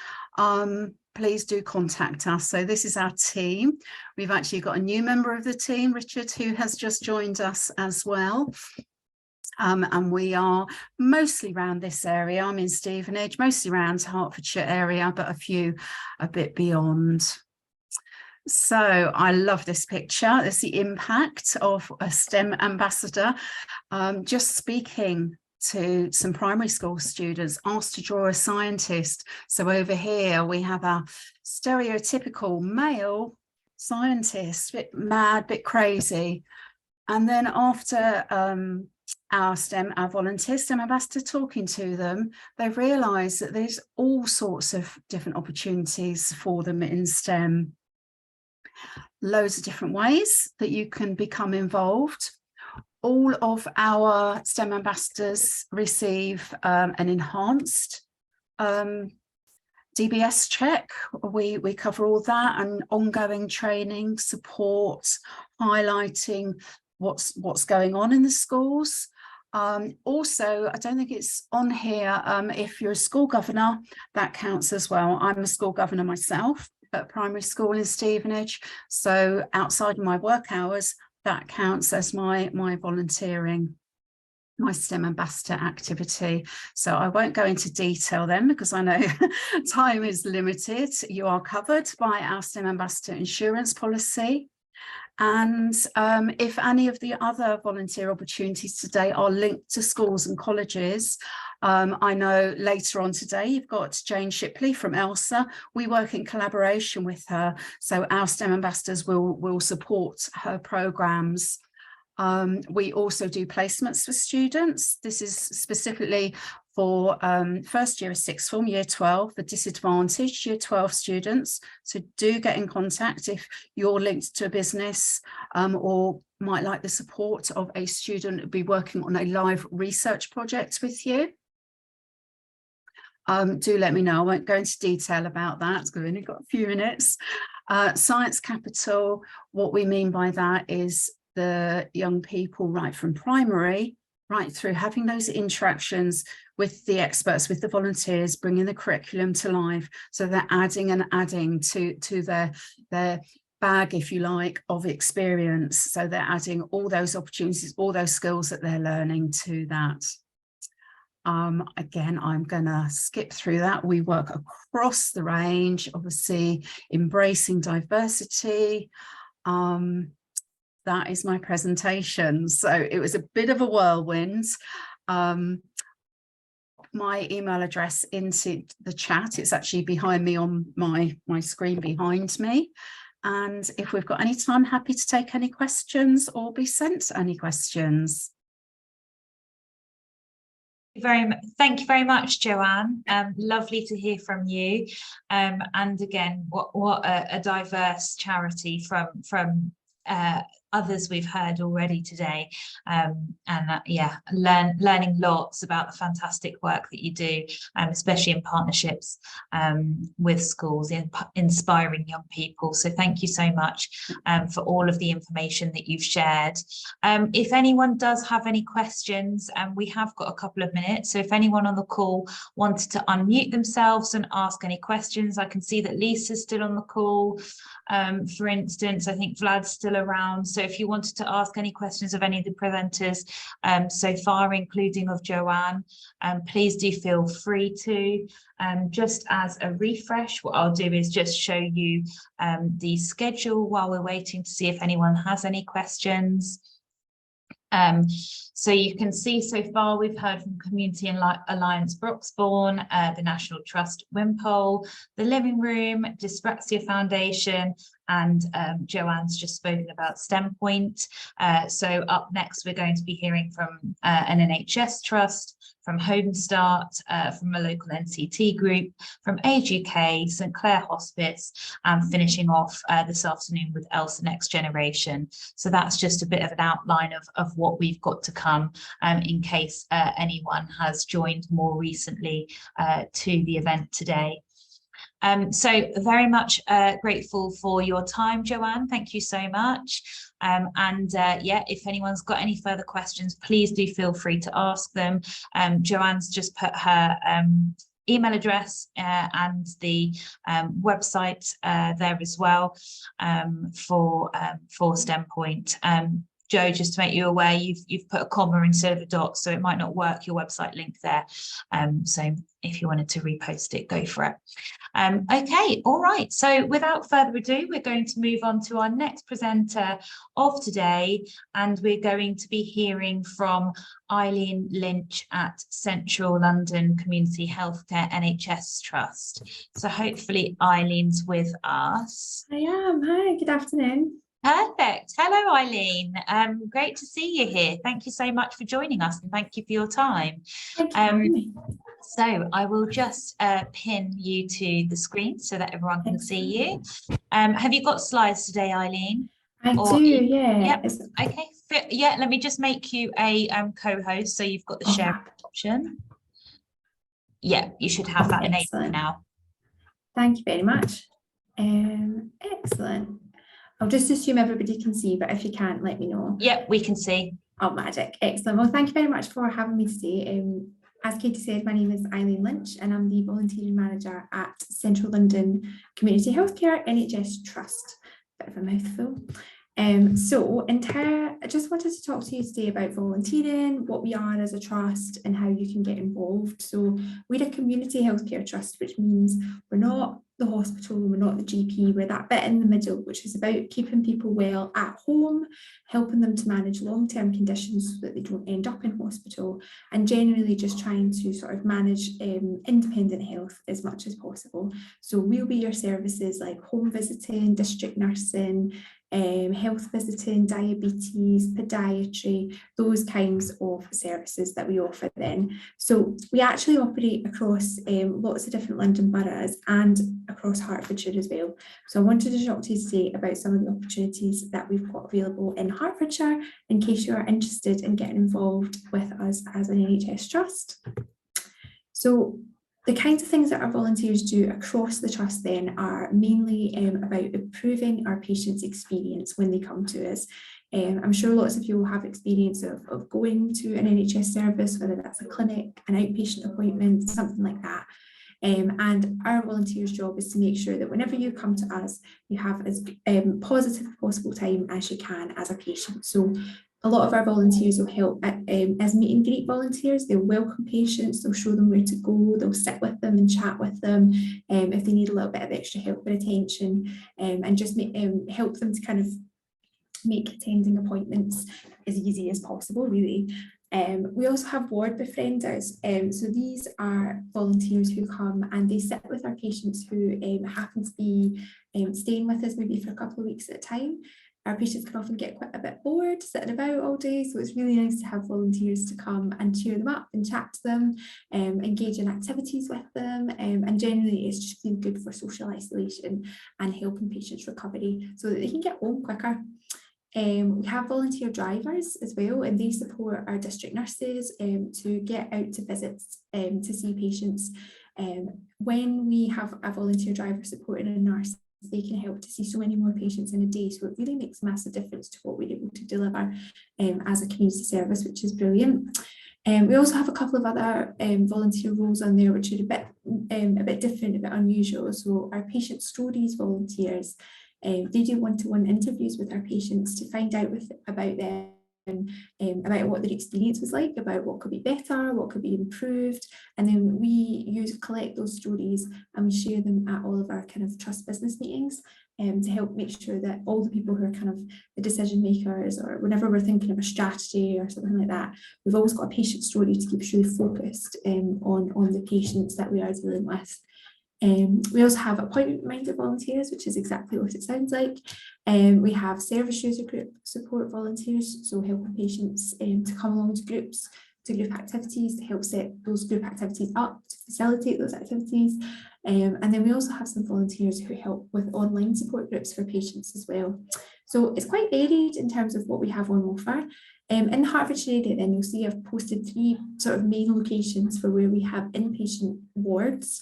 please do contact us. So this is our team. We've actually got a new member of the team, Richard, who has just joined us as well. And we are mostly around this area. I'm in Stevenage, mostly around Hertfordshire area, but a bit beyond. So I love this picture. It's the impact of a STEM ambassador. Just speaking to some primary school students, asked to draw a scientist. So over here we have a stereotypical male scientist, bit mad, bit crazy. And then after our volunteer STEM ambassador talking to them, they've realised that there's all sorts of different opportunities for them in STEM. Loads of different ways that you can become involved. All of our STEM ambassadors receive an enhanced DBS check. We cover all that, and ongoing training, support, highlighting what's going on in the schools. Also, I don't think it's on here, if you're a school governor, that counts as well. I'm a school governor myself at a primary school in Stevenage. So outside of my work hours, that counts as my volunteering, my STEM ambassador activity. So I won't go into detail then, because I know time is limited. You are covered by our STEM ambassador insurance policy. And if any of the other volunteer opportunities today are linked to schools and colleges, I know later on today you've got Jane Shipley from ELSA. We work in collaboration with her, so our STEM ambassadors will support her programmes. We also do placements for students. This is specifically for first year of sixth form, year 12, for disadvantaged year 12 students. So do get in contact if you're linked to a business or might like the support of a student who'll be working on a live research project with you. Do let me know. I won't go into detail about that because we've only got a few minutes. Science Capital, what we mean by that is the young people right from primary right through having those interactions with the experts, with the volunteers, bringing the curriculum to life. So they're adding and adding to their bag, if you like, of experience. So they're adding all those opportunities, all those skills that they're learning to that. Again, I'm going to skip through that. We work across the range, obviously embracing diversity. That is my presentation. So it was a bit of a whirlwind. My email address into the chat. It's actually behind me on my screen behind me. And if we've got any time, happy to take any questions or be sent any questions. Thank you very much, Joanne. Lovely to hear from you. And again, what a diverse charity from others we've heard already today, yeah, learning lots about the fantastic work that you do, especially in partnerships with schools, inspiring young people. So thank you so much for all of the information that you've shared. If anyone does have any questions, we have got a couple of minutes, so if anyone on the call wanted to unmute themselves and ask any questions, I can see that Lisa's still on the call. For instance, I think Vlad's still around. So if you wanted to ask any questions of any of the presenters so far, including of Joanne, please do feel free to. Just as a refresh, what I'll do is just show you the schedule while we're waiting to see if anyone has any questions. So you can see so far we've heard from Community Alliance Broxbourne, the National Trust Wimpole, the Living Room, Dyspraxia Foundation, and Joanne's just spoken about STEM Point. So up next we're going to be hearing from an NHS Trust, from Home Start, from a local NCT group, from Age UK, St Clair Hospice, and finishing off this afternoon with ELSA Next Generation. So that's just a bit of an outline of what we've got to come in case anyone has joined more recently to the event today. So very much grateful for your time, Joanne. Thank you so much. Yeah, if anyone's got any further questions, please do feel free to ask them. Joanne's just put her email address and the website there as well for STEM Point. Joe, just to make you aware, you've put a comma instead of a dot, so it might not work, your website link there. So if you wanted to repost it, go for it. Okay, all right. So without further ado, we're going to move on to our next presenter of today, and we're going to be hearing from Eileen Lynch at Central London Community Healthcare NHS Trust. So hopefully Eileen's with us. I am. Hi, good afternoon. Perfect. Hello, Eileen. Great to see you here. Thank you so much for joining us, and thank you for your time. Thank you. So I will just pin you to the screen so that everyone can see you. Have you got slides today, Eileen? I do, yeah. Yep. Okay. Yeah, let me just make you a co-host so you've got the share option. Yeah, you should have that enabled now. Thank you very much. Excellent. I'll just assume everybody can see, but if you can't, let me know. Yep, we can see. Oh, magic. Excellent. Well, thank you very much for having me today. As Katie said, my name is Eileen Lynch and I'm the volunteering manager at Central London Community Healthcare NHS Trust. Bit of a mouthful. I just wanted to talk to you today about volunteering, what we are as a trust and how you can get involved. So we're a community healthcare trust, which means we're not the hospital, we're not the GP, we're that bit in the middle, which is about keeping people well at home, helping them to manage long-term conditions so that they don't end up in hospital, and generally just trying to sort of manage independent health as much as possible. So we'll be your services like home visiting, district nursing, health visiting, diabetes, podiatry, those kinds of services that we offer then. So we actually operate across lots of different London boroughs and across Hertfordshire as well. So I wanted to talk to you today about some of the opportunities that we've got available in Hertfordshire in case you are interested in getting involved with us as an NHS trust. So the kinds of things that our volunteers do across the trust then are mainly about improving our patients' experience when they come to us. I'm sure lots of you will have experience of going to an NHS service, whether that's a clinic, an outpatient appointment, something like that. And our volunteers' job is to make sure that whenever you come to us, you have as positive a possible time as you can as a patient. So a lot of our volunteers will help as meet and greet volunteers. They'll welcome patients, they'll show them where to go, they'll sit with them and chat with them if they need a little bit of extra help or attention, and just help them to kind of make attending appointments as easy as possible, really. We also have ward befrienders. So these are volunteers who come and they sit with our patients who happen to be staying with us maybe for a couple of weeks at a time. Our patients can often get quite a bit bored sitting about all day, so it's really nice to have volunteers to come and cheer them up and chat to them, engage in activities with them, and generally it's just been good for social isolation and helping patients' recovery so that they can get home quicker. We have volunteer drivers as well, and they support our district nurses to get out to visits to see patients. When we have a volunteer driver supporting a nurse, they can help to see so many more patients in a day, so it really makes a massive difference to what we're able to deliver as a community service, which is brilliant. We also have a couple of other volunteer roles on there which are a bit different, a bit unusual. So our patient stories volunteers, they do one-to-one interviews with our patients to find out about them, about what their experience was like, about what could be better, what could be improved, and then we collect those stories and we share them at all of our kind of trust business meetings to help make sure that all the people who are kind of the decision makers, or whenever we're thinking of a strategy or something like that, we've always got a patient story to keep us really focused on the patients that we are dealing with. We also have appointment-minded volunteers, which is exactly what it sounds like. We have service user group support volunteers, so helping patients to come along to groups, to group activities, to help set those group activities up, to facilitate those activities. And then we also have some volunteers who help with online support groups for patients as well. So it's quite varied in terms of what we have on offer. In the Hertfordshire area then you'll see I've posted 3 sort of main locations for where we have inpatient wards.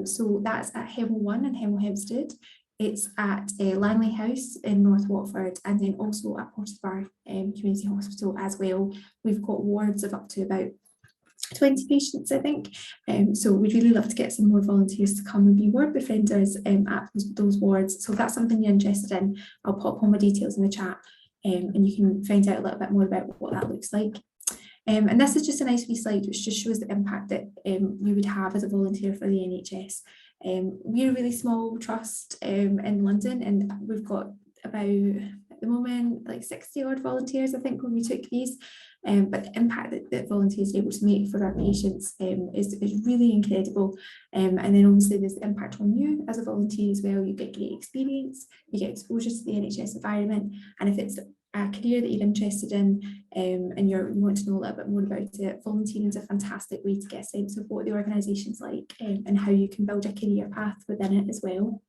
So that's at Hemel 1 and Hemel Hempstead. It's at Langley House in North Watford, and then also at Portsmouth Community Hospital as well. We've got wards of up to about 20 patients, I think. So we'd really love to get some more volunteers to come and be ward befrienders at those wards. So if that's something you're interested in, I'll pop all my details in the chat and you can find out a little bit more about what that looks like. And this is just a nice wee slide which just shows the impact that we would have as a volunteer for the NHS. We're a really small trust in London, and we've got about, at the moment, like 60 odd volunteers, I think, when we took these. But the impact that volunteers are able to make for our patients is really incredible. And then obviously there's the impact on you as a volunteer as well. You get great experience, you get exposure to the NHS environment, and if it's a career that you're interested in and you want to know a little bit more about it, volunteering is a fantastic way to get a sense of what the organisation's like and how you can build a career path within it as well.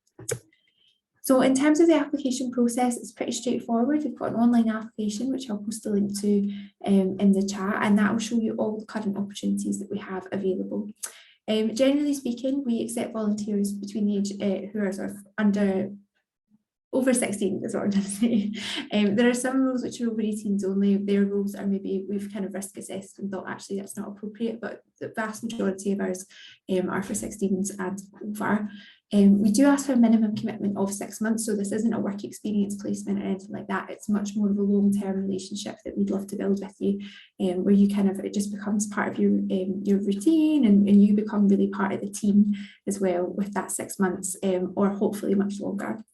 So in terms of the application process, it's pretty straightforward. We've got an online application, which I'll post a link to in the chat, and that will show you all the current opportunities that we have available. Generally speaking, we accept volunteers between the age who are sort of under over 16 is what I'm trying to say. There are some roles which are over 18s only. Their roles are maybe we've kind of risk assessed and thought actually that's not appropriate, but the vast majority of ours are for 16s and over. We do ask for a minimum commitment of 6 months, so this isn't a work experience placement or anything like that. It's much more of a long-term relationship that we'd love to build with you, where you kind of, it just becomes part of your routine, and you become really part of the team as well with that 6 months, or hopefully much longer.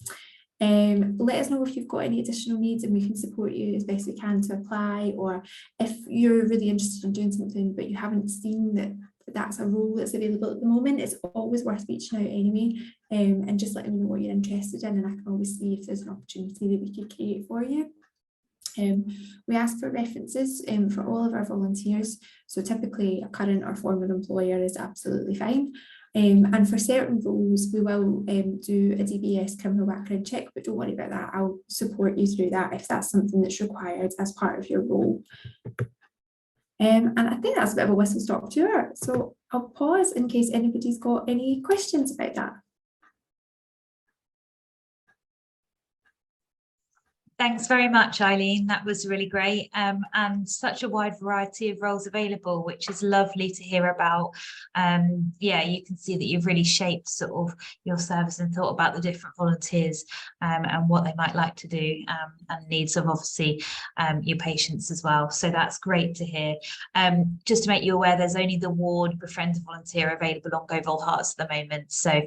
Let us know if you've got any additional needs and we can support you as best we can to apply, or if you're really interested in doing something but you haven't seen that that's a role that's available at the moment. It's always worth reaching out anyway, and just letting me know what you're interested in, and I can always see if there's an opportunity that we could create for you. We ask for references for all of our volunteers, so typically a current or former employer is absolutely fine. And for certain roles, we will do a DBS criminal background check, but don't worry about that. I'll support you through that if that's something that's required as part of your role. And I think that's a bit of a whistle-stop tour. So I'll pause in case anybody's got any questions about that. Thanks very much, Eileen. That was really great, and such a wide variety of roles available, which is lovely to hear about. Yeah, you can see that you've really shaped sort of your service and thought about the different volunteers and what they might like to do, and needs of obviously your patients as well. So that's great to hear. Just to make you aware, there's only the ward Befriend a Volunteer available on GoVolHerts at the moment. So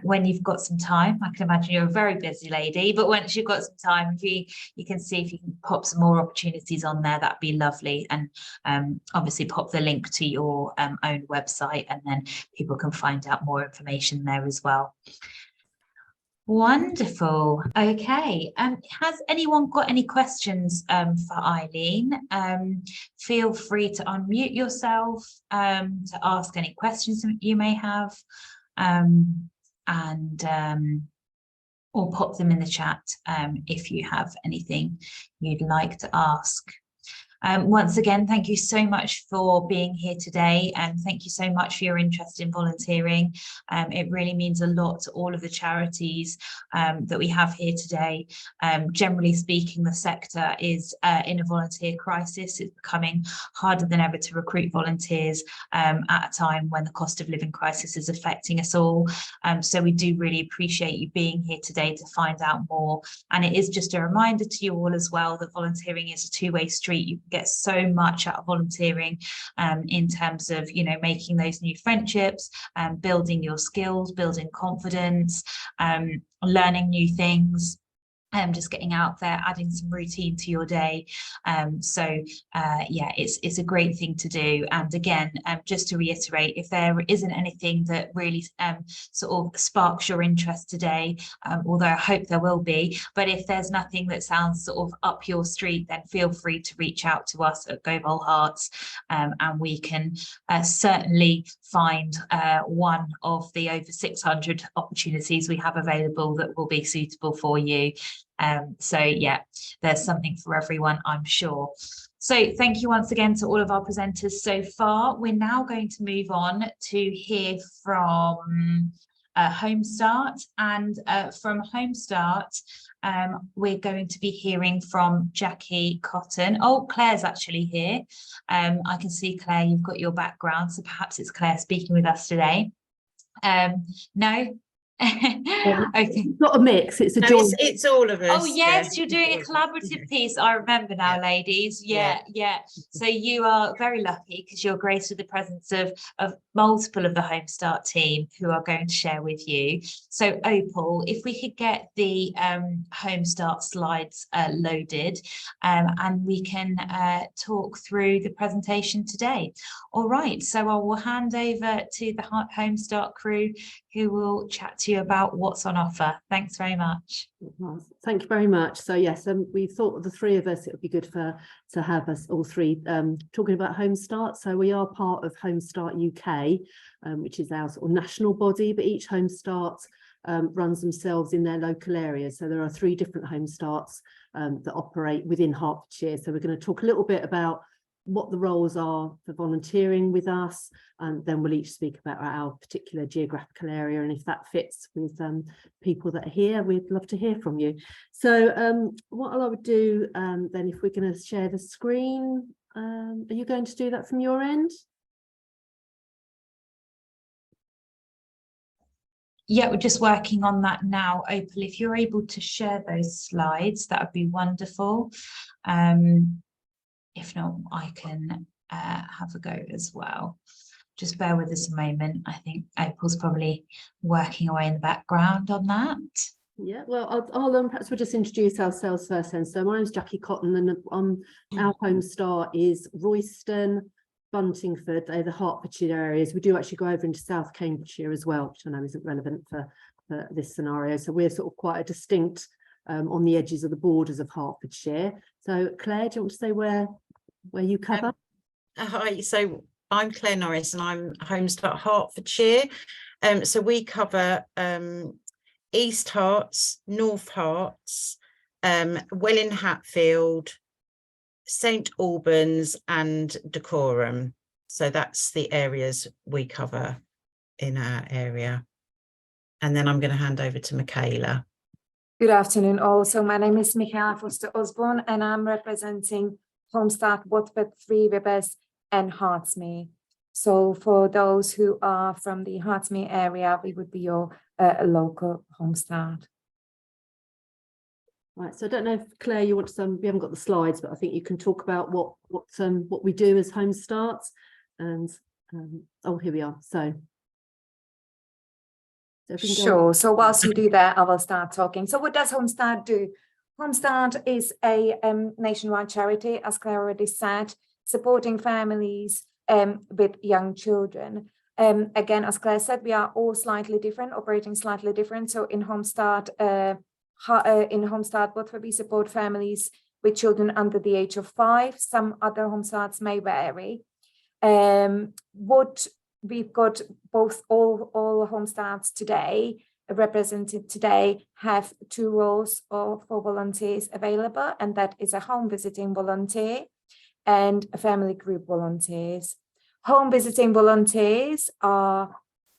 when you've got some time, I can imagine you're a very busy lady, but once you've got some time, if you can see if you can pop some more opportunities on there, that'd be lovely. And obviously pop the link to your own website, and then people can find out more information there as well. Wonderful. Okay. Has anyone got any questions for Eileen? Feel free to unmute yourself to ask any questions that you may have, or pop them in the chat if you have anything you'd like to ask. Once again, thank you so much for being here today, and thank you so much for your interest in volunteering. It really means a lot to all of the charities that we have here today. Generally speaking, the sector is in a volunteer crisis. It's becoming harder than ever to recruit volunteers at a time when the cost of living crisis is affecting us all. So we do really appreciate you being here today to find out more. And it is just a reminder to you all as well that volunteering is a two-way street. You get so much out of volunteering in terms of, you know, making those new friendships, building your skills, building confidence, learning new things, just getting out there, adding some routine to your day. Yeah, it's a great thing to do. And again, just to reiterate, if there isn't anything that really sort of sparks your interest today, although I hope there will be, but if there's nothing that sounds sort of up your street, then feel free to reach out to us at GoVolHerts, and we can certainly find one of the over 600 opportunities we have available that will be suitable for you. So yeah, there's something for everyone, I'm sure. So thank you once again to all of our presenters so far. We're now going to move on to hear from Home Start, and from Home Start, we're going to be hearing from Jackie Cotton. Oh, Claire's actually here. I can see, Claire, you've got your background, so perhaps it's Claire speaking with us today. No? Okay, not a mix, it's a joint. It's all of us. Oh yes, you're doing a collaborative piece. I remember now, ladies. Yeah. So you are very lucky because you're graced with the presence of multiple of the Home Start team who are going to share with you. So Opal, if we could get the Home Start slides loaded, and we can talk through the presentation today. All right, so I will hand over to the Home Start crew who will chat to you about what's on offer. Thanks very much. Thank you very much. So yes, we thought the three of us, it would be good to have us all three talking about Home Start. So we are part of Home Start UK, which is our sort of national body, but each Home Start runs themselves in their local areas. So there are 3 different Home Starts that operate within Hertfordshire. So we're going to talk a little bit about what the roles are for volunteering with us, and then we'll each speak about our particular geographical area, and if that fits with people that are here, we'd love to hear from you. So what I would do then, if we're going to share the screen, are you going to do that from your end? Yeah, we're just working on that now. Opal, if you're able to share those slides, that would be wonderful. If not, I can have a go as well. Just bear with us a moment. I think Opal's probably working away in the background on that. Yeah, well, I'll perhaps we'll just introduce ourselves first then. So my name's Jackie Cotton, and our home start is Royston, Buntingford, the Hertfordshire areas. We do actually go over into South Cambridgeshire as well, which I know isn't relevant for this scenario. So we're sort of quite a distinct on the edges of the borders of Hertfordshire. So Claire, do you want to say where you cover? Hi, so I'm Claire Norris and I'm Home Start Hertfordshire. So we cover East Herts, North Herts, Welling Hatfield, St Albans and Dacorum. So that's the areas we cover in our area. And then I'm going to hand over to Michaela. Good afternoon all. So my name is Michaela Foster-Osborne and I'm representing Home Start Watford, Three Rivers and Hertsmere. So for those who are from the Hertsmere area, we would be your local Home Start. Right, so I don't know if Claire, you want to, we haven't got the slides, but I think you can talk about what we do as Home Starts. And oh, here we are. So sure. So whilst you do that, I will start talking. So what does Home Start do? Home Start is a nationwide charity, as Claire already said, supporting families with young children. Again, as Claire said, we are all slightly different, operating slightly different. So in Home Start, Watford, we support families with children under the age of 5. Some other Home Starts may vary. What we've got, both all Home Starts today, represented today, have 2 roles for volunteers available, and that is a home visiting volunteer and a family group volunteers. Home visiting volunteers are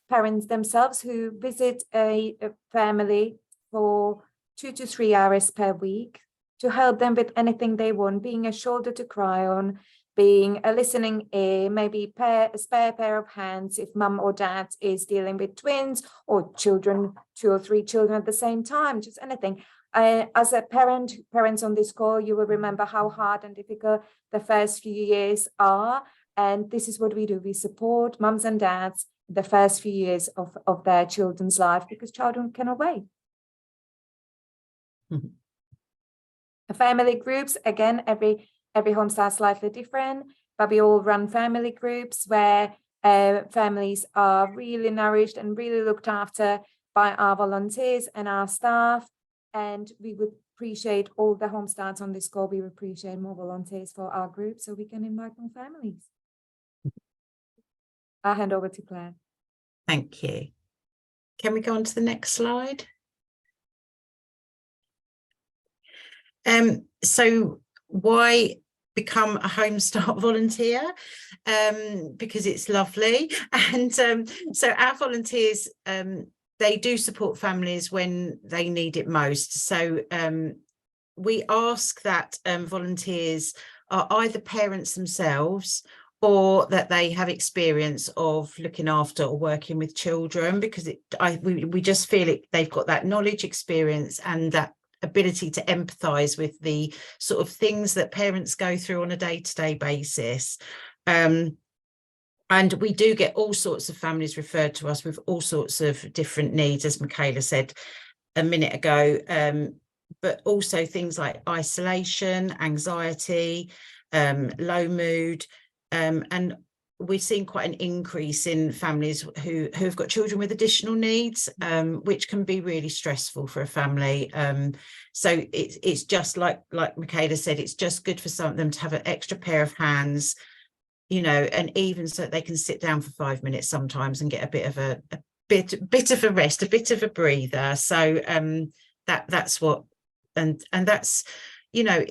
parents themselves who visit a family for 2 to 3 hours per week to help them with anything they want, being a shoulder to cry on, being a listening ear, maybe a spare pair of hands if mum or dad is dealing with twins or children, 2 or 3 children at the same time, just anything. As a parents on this call, you will remember how hard and difficult the first few years are. And this is what we do. We support mums and dads the first few years of their children's life, because children cannot wait. Family groups, again, every Home Start slightly different, but we all run family groups where families are really nourished and really looked after by our volunteers and our staff. And we would appreciate all the Home Starts on this call. We would appreciate more volunteers for our group so we can invite more families. I'll hand over to Claire. Thank you. Can we go on to the next slide? So why become a Home Start volunteer? Because it's lovely. And so our volunteers, they do support families when they need it most. So we ask that volunteers are either parents themselves or that they have experience of looking after or working with children, because we just feel they've got that knowledge, experience and that ability to empathise with the sort of things that parents go through on a day-to-day basis. And we do get all sorts of families referred to us with all sorts of different needs, as Michaela said a minute ago, but also things like isolation, anxiety, low mood, and we've seen quite an increase in families who have got children with additional needs, which can be really stressful for a family. So it's just like Michaela said, it's just good for some of them to have an extra pair of hands, you know, and even so that they can sit down for 5 minutes sometimes and get a bit of a bit of a rest, a bit of a breather. So that's what, and that's, you know,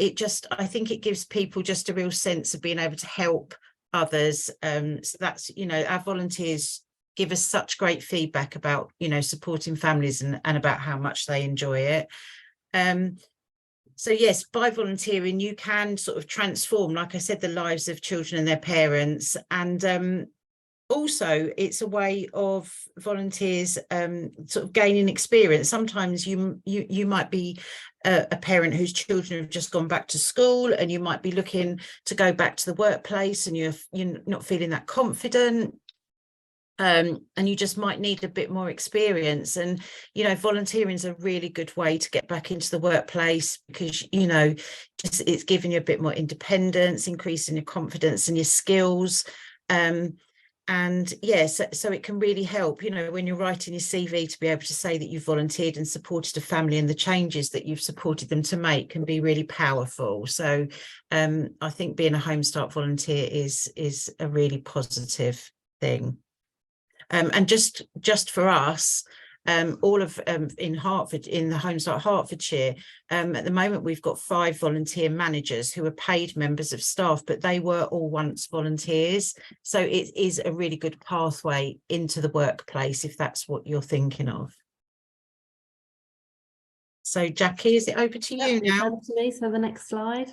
I think it gives people just a real sense of being able to help others. So that's, you know, our volunteers give us such great feedback about, you know, supporting families and about how much they enjoy it. So yes, by volunteering, you can sort of transform, like I said, the lives of children and their parents. And also it's a way of volunteers sort of gaining experience. Sometimes you might be a parent whose children have just gone back to school, and you might be looking to go back to the workplace, and you're not feeling that confident. And you just might need a bit more experience. And, you know, volunteering is a really good way to get back into the workplace, because, you know, it's giving you a bit more independence, increasing your confidence and your skills. And yes, so it can really help, you know, when you're writing your CV, to be able to say that you've volunteered and supported a family, and the changes that you've supported them to make can be really powerful. So I think being a Home Start volunteer is a really positive thing. And just for us, all of in Hertford, in the Home Start Hertfordshire, at the moment we've got 5 volunteer managers who are paid members of staff, but they were all once volunteers. So it is a really good pathway into the workplace if that's what you're thinking of. So Jackie, is it over to you now? Over to me. So the next slide.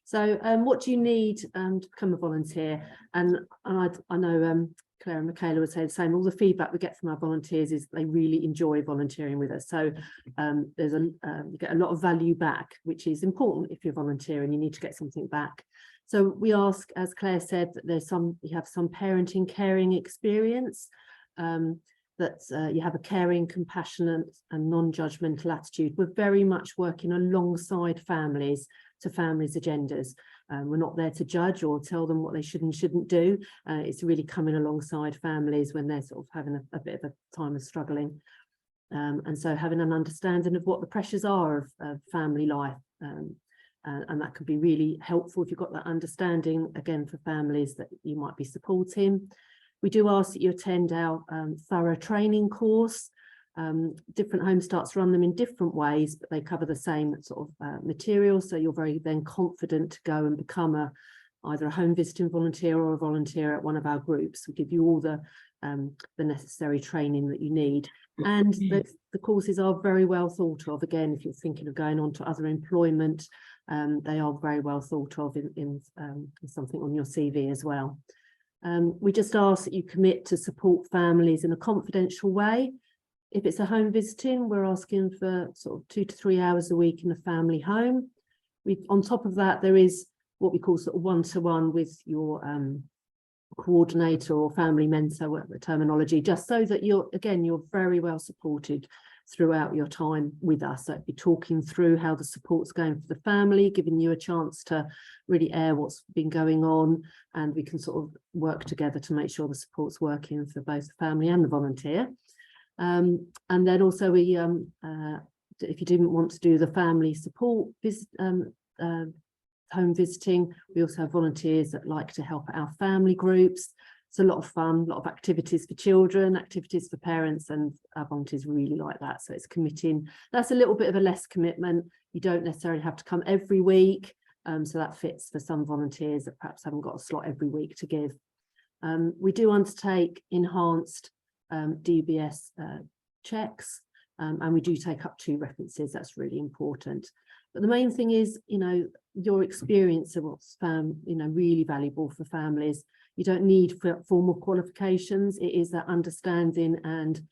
So what do you need to become a volunteer? And I know Claire and Michaela would say the same. All the feedback we get from our volunteers is they really enjoy volunteering with us. So you get a lot of value back, which is important. If you're volunteering, you need to get something back. So we ask, as Claire said, that you have some parenting, caring experience, that you have a caring, compassionate and non-judgmental attitude. We're very much working alongside families to families' agendas. We're not there to judge or tell them what they should and shouldn't do. It's really coming alongside families when they're sort of having a bit of a time of struggling. And so having an understanding of what the pressures are of family life. And that can be really helpful if you've got that understanding, again, for families that you might be supporting. We do ask that you attend our thorough training course. Different Home Starts run them in different ways, but they cover the same sort of material. So you're very then confident to go and become either a home visiting volunteer or a volunteer at one of our groups. We give you all the necessary training that you need. And the courses are very well thought of. Again, if you're thinking of going on to other employment, they are very well thought of in something on your CV as well. We just ask that you commit to support families in a confidential way. If it's a home visiting, we're asking for sort of 2 to 3 hours a week in a family home. On top of that, there is what we call sort of one-to-one with your coordinator or family mentor, whatever terminology, just so that you're very well supported throughout your time with us. So it'd be talking through how the support's going for the family, giving you a chance to really air what's been going on, and we can sort of work together to make sure the support's working for both the family and the volunteer. And then also we, if you didn't want to do the family support home visiting, we also have volunteers that like to help our family groups. It's a lot of fun, a lot of activities for children, activities for parents, and our volunteers really like that. So it's committing. That's a little bit of a less commitment. You don't necessarily have to come every week. So that fits for some volunteers that perhaps haven't got a slot every week to give. We do undertake enhanced DBS checks, and we do take up 2 references. That's really important. But the main thing is, you know, your experience of what's really valuable for families. You don't need formal qualifications. It is that understanding and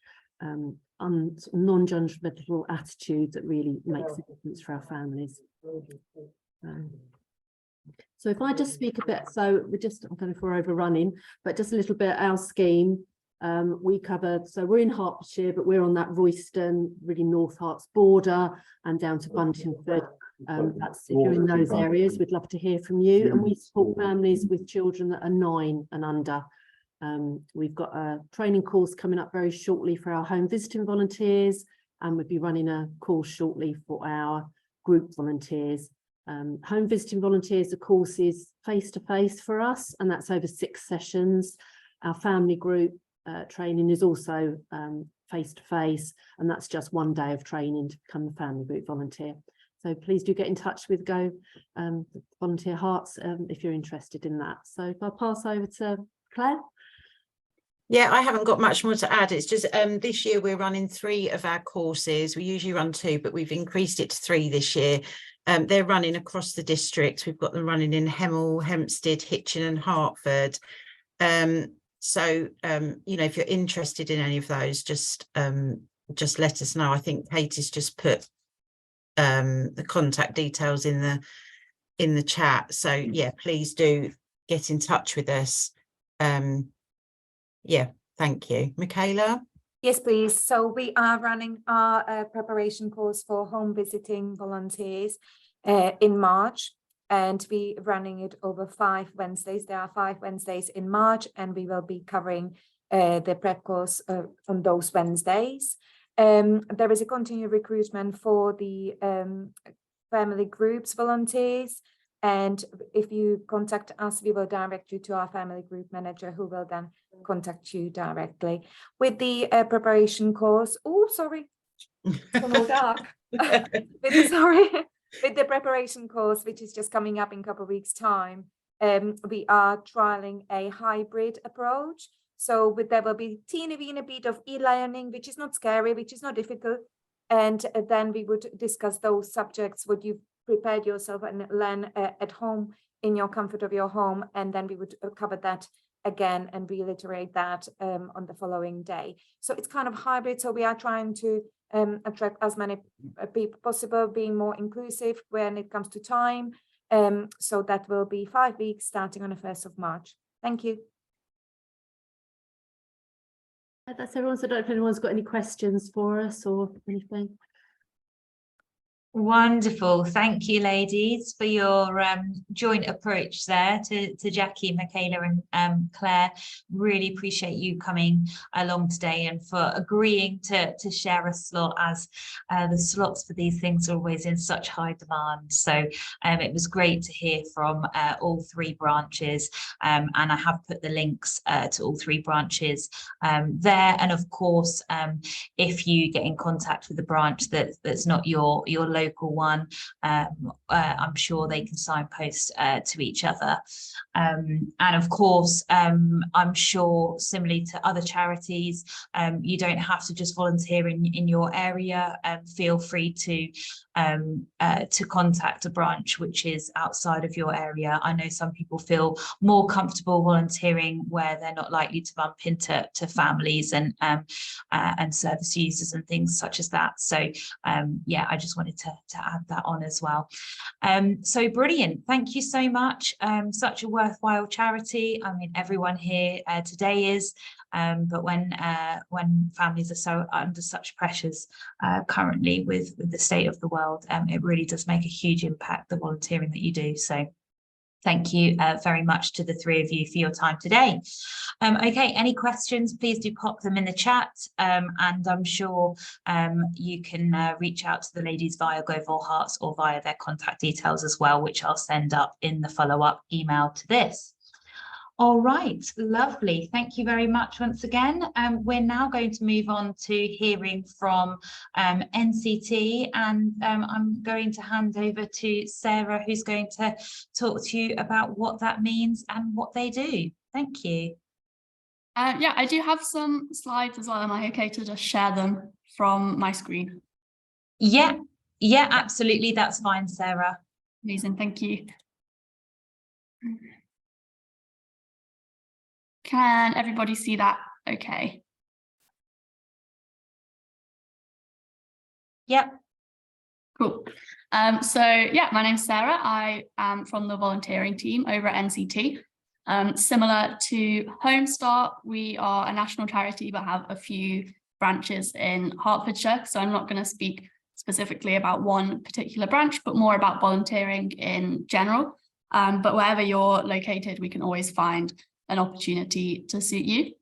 non-judgmental attitude that really makes a difference for our families. So if I just speak a bit, so I'm going to go overrunning, but just a little bit, our scheme. We covered, so we're in Hertfordshire, but we're on that Royston, really North Herts border and down to Buntingford. That's if you're in those areas, we'd love to hear from you. And we support families with children that are 9 and under. We've got a training course coming up very shortly for our home visiting volunteers, and we'll be running a course shortly for our group volunteers. Home visiting volunteers, the course is face-to-face for us, and that's over 6 sessions. Our family group training is also face-to-face, and that's just 1 day of training to become a family group volunteer. So please do get in touch with Volunteer Hearts if you're interested in that. So if I pass over to Claire. Yeah, I haven't got much more to add. It's just this year we're running 3 of our courses. We usually run 2, but we've increased it to 3 this year. They're running across the district. We've got them running in Hemel, Hempstead, Hitchin and Hertford. So if you're interested in any of those, just let us know. I think Katie's just put the contact details in the chat. So yeah, please do get in touch with us. Yeah, thank you. Michaela? Yes, please. So we are running our preparation course for home visiting volunteers in March, and we're running it over 5 Wednesdays. There are 5 Wednesdays in March, and we will be covering the prep course on those Wednesdays. There is a continued recruitment for the family groups volunteers. And if you contact us, we will direct you to our family group manager, who will then contact you directly. With the preparation course, oh, sorry, it's all dark. With the preparation course, which is just coming up in a couple of weeks' time, we are trialing a hybrid approach. So there will be teeny bit of e-learning, which is not scary, which is not difficult. And then we would discuss those subjects, what you've prepared yourself and learn at home in your comfort of your home. And then we would cover that again and reiterate that on the following day. So it's kind of hybrid. So we are trying to attract as many people possible, being more inclusive when it comes to time. So that will be 5 weeks starting on the 1st of March. Thank you. That's everyone. So I don't know if anyone's got any questions for us or anything. Wonderful. Thank you, ladies, for your joint approach there to Jackie, Michaela and Claire. Really appreciate you coming along today and for agreeing to share a slot, as the slots for these things are always in such high demand. So it was great to hear from all 3 branches, and I have put the links to all 3 branches there. And of course, if you get in contact with a branch that's not your local one, I'm sure they can signpost to each other. And of course, I'm sure similarly to other charities, you don't have to just volunteer in your area. Feel free to contact a branch which is outside of your area. I know some people feel more comfortable volunteering where they're not likely to bump into families and service users and things such as that. So yeah, I just wanted to add that on as well. So brilliant. Thank you so much. Such a worthwhile charity. I mean, everyone here today is, but when families are so under such pressures currently with the state of the world, it really does make a huge impact, the volunteering that you do. So thank you very much to the 3 of you for your time today. Okay, any questions, please do pop them in the chat, and I'm sure you can reach out to the ladies via GoVolHerts or via their contact details as well, which I'll send up in the follow-up email to this. All right, lovely. Thank you very much once again. We're now going to move on to hearing from NCT, and I'm going to hand over to Sarah, who's going to talk to you about what that means and what they do. Thank you. Yeah, I do have some slides as well. Am I okay to just share them from my screen? Yeah, absolutely. That's fine, Sarah. Amazing, thank you. Can everybody see that okay? Yep. Cool. So yeah, my name's Sarah. I am from the volunteering team over at NCT. Similar to Home Start, we are a national charity but have a few branches in Hertfordshire. So I'm not going to speak specifically about one particular branch, but more about volunteering in general. But wherever you're located, we can always find an opportunity to suit you.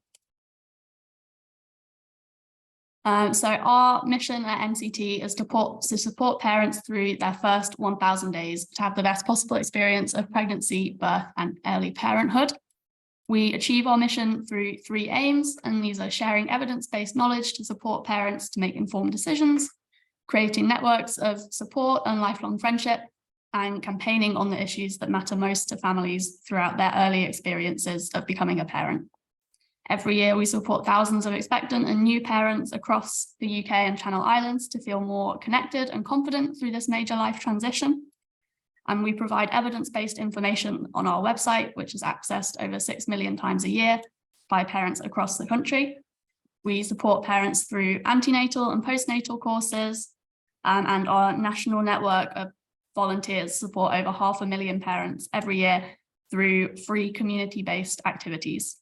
So our mission at NCT is to support parents through their first 1,000 days to have the best possible experience of pregnancy, birth, and early parenthood. We achieve our mission through 3 aims, and these are sharing evidence-based knowledge to support parents to make informed decisions, creating networks of support and lifelong friendship, and campaigning on the issues that matter most to families throughout their early experiences of becoming a parent. Every year we support thousands of expectant and new parents across the UK and Channel Islands to feel more connected and confident through this major life transition. And we provide evidence-based information on our website, which is accessed over 6 million times a year by parents across the country. We support parents through antenatal and postnatal courses, and our national network of volunteers support over 500,000 parents every year through free community-based activities.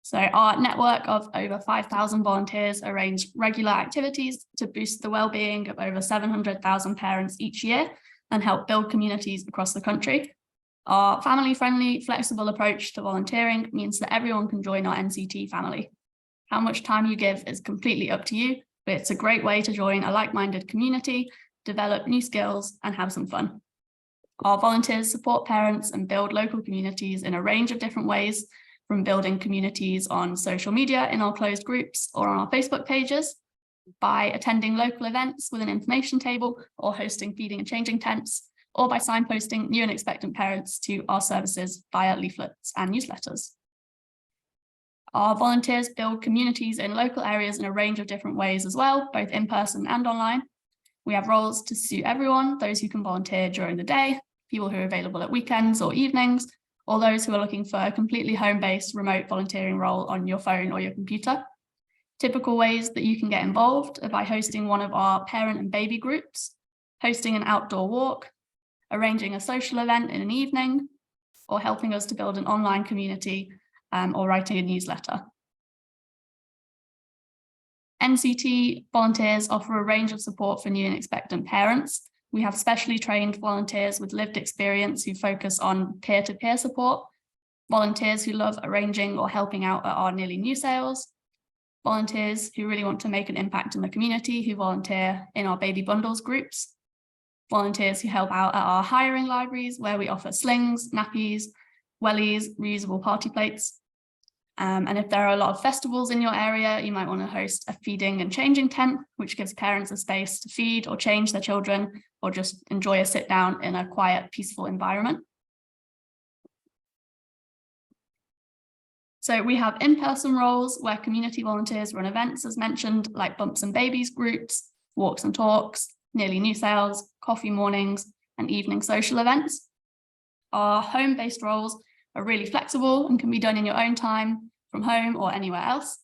So our network of over 5,000 volunteers arrange regular activities to boost the well-being of over 700,000 parents each year and help build communities across the country. Our family-friendly, flexible approach to volunteering means that everyone can join our NCT family. How much time you give is completely up to you, but it's a great way to join a like-minded community, develop new skills, and have some fun. Our volunteers support parents and build local communities in a range of different ways, from building communities on social media in our closed groups or on our Facebook pages, by attending local events with an information table or hosting feeding and changing tents, or by signposting new and expectant parents to our services via leaflets and newsletters. Our volunteers build communities in local areas in a range of different ways as well, both in person and online. We have roles to suit everyone, those who can volunteer during the day, people who are available at weekends or evenings, or those who are looking for a completely home-based remote volunteering role on your phone or your computer. Typical ways that you can get involved are by hosting one of our parent and baby groups, hosting an outdoor walk, arranging a social event in an evening, or helping us to build an online community or writing a newsletter. NCT volunteers offer a range of support for new and expectant parents. We have specially trained volunteers with lived experience who focus on peer-to-peer support, volunteers who love arranging or helping out at our nearly new sales, volunteers who really want to make an impact in the community who volunteer in our baby bundles groups, volunteers who help out at our hiring libraries where we offer slings, nappies, wellies, reusable party plates. And if there are a lot of festivals in your area, you might want to host a feeding and changing tent, which gives parents a space to feed or change their children, or just enjoy a sit down in a quiet, peaceful environment. So we have in-person roles where community volunteers run events, as mentioned, like Bumps and Babies groups, walks and talks, nearly new sales, coffee mornings, and evening social events. Our home-based roles are really flexible and can be done in your own time, from home or anywhere else.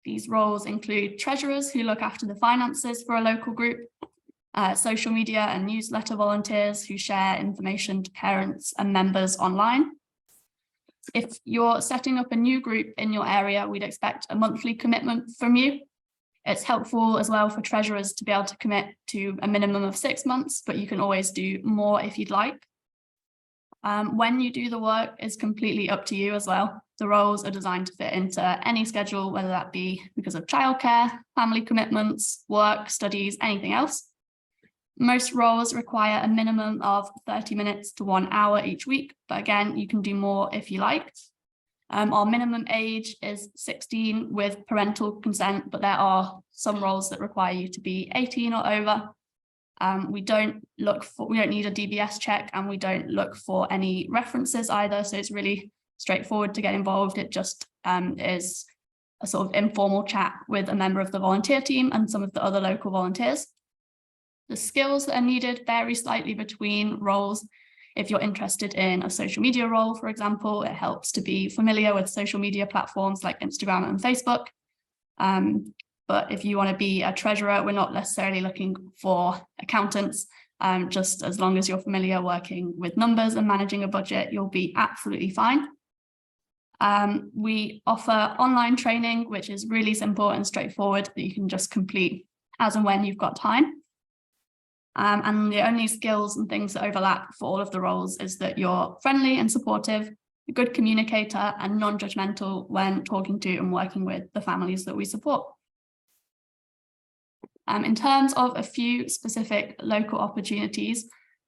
These roles include treasurers who look after the finances for a local group, social media and newsletter volunteers who share information to parents and members online. If you're setting up a new group in your area, we'd expect a monthly commitment from you. It's helpful as well for treasurers to be able to commit to a minimum of 6 months, but you can always do more if you'd like. When you do the work is completely up to you as well. The roles are designed to fit into any schedule, whether that be because of childcare, family commitments, work, studies, anything else. Most roles require a minimum of 30 minutes to 1 hour each week, but again, you can do more if you like. Our minimum age is 16 with parental consent, but there are some roles that require you to be 18 or over. We don't need a DBS check, and we don't look for any references either. So it's really straightforward to get involved. It just is a sort of informal chat with a member of the volunteer team and some of the other local volunteers. The skills that are needed vary slightly between roles. If you're interested in a social media role, for example, it helps to be familiar with social media platforms like Instagram and Facebook. But if you want to be a treasurer, we're not necessarily looking for accountants. Just as long as you're familiar working with numbers and managing a budget, you'll be absolutely fine. We offer online training, which is really simple and straightforward that you can just complete as and when you've got time. And the only skills and things that overlap for all of the roles is that you're friendly and supportive, a good communicator, and non-judgmental when talking to and working with the families that we support. In terms of a few specific local opportunities,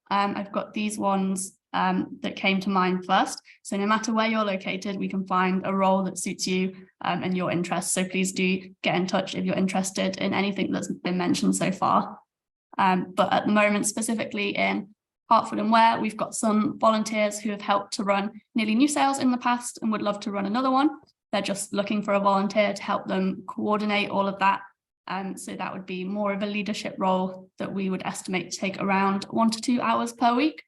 I've got these ones that came to mind first. So no matter where you're located, we can find a role that suits you and your interests. So please do get in touch if you're interested in anything that's been mentioned so far. But at the moment, specifically in Hertford and Ware, we've got some volunteers who have helped to run nearly new sales in the past and would love to run another one. They're just looking for a volunteer to help them coordinate all of that. So that would be more of a leadership role that we would estimate to take around 1 to 2 hours per week.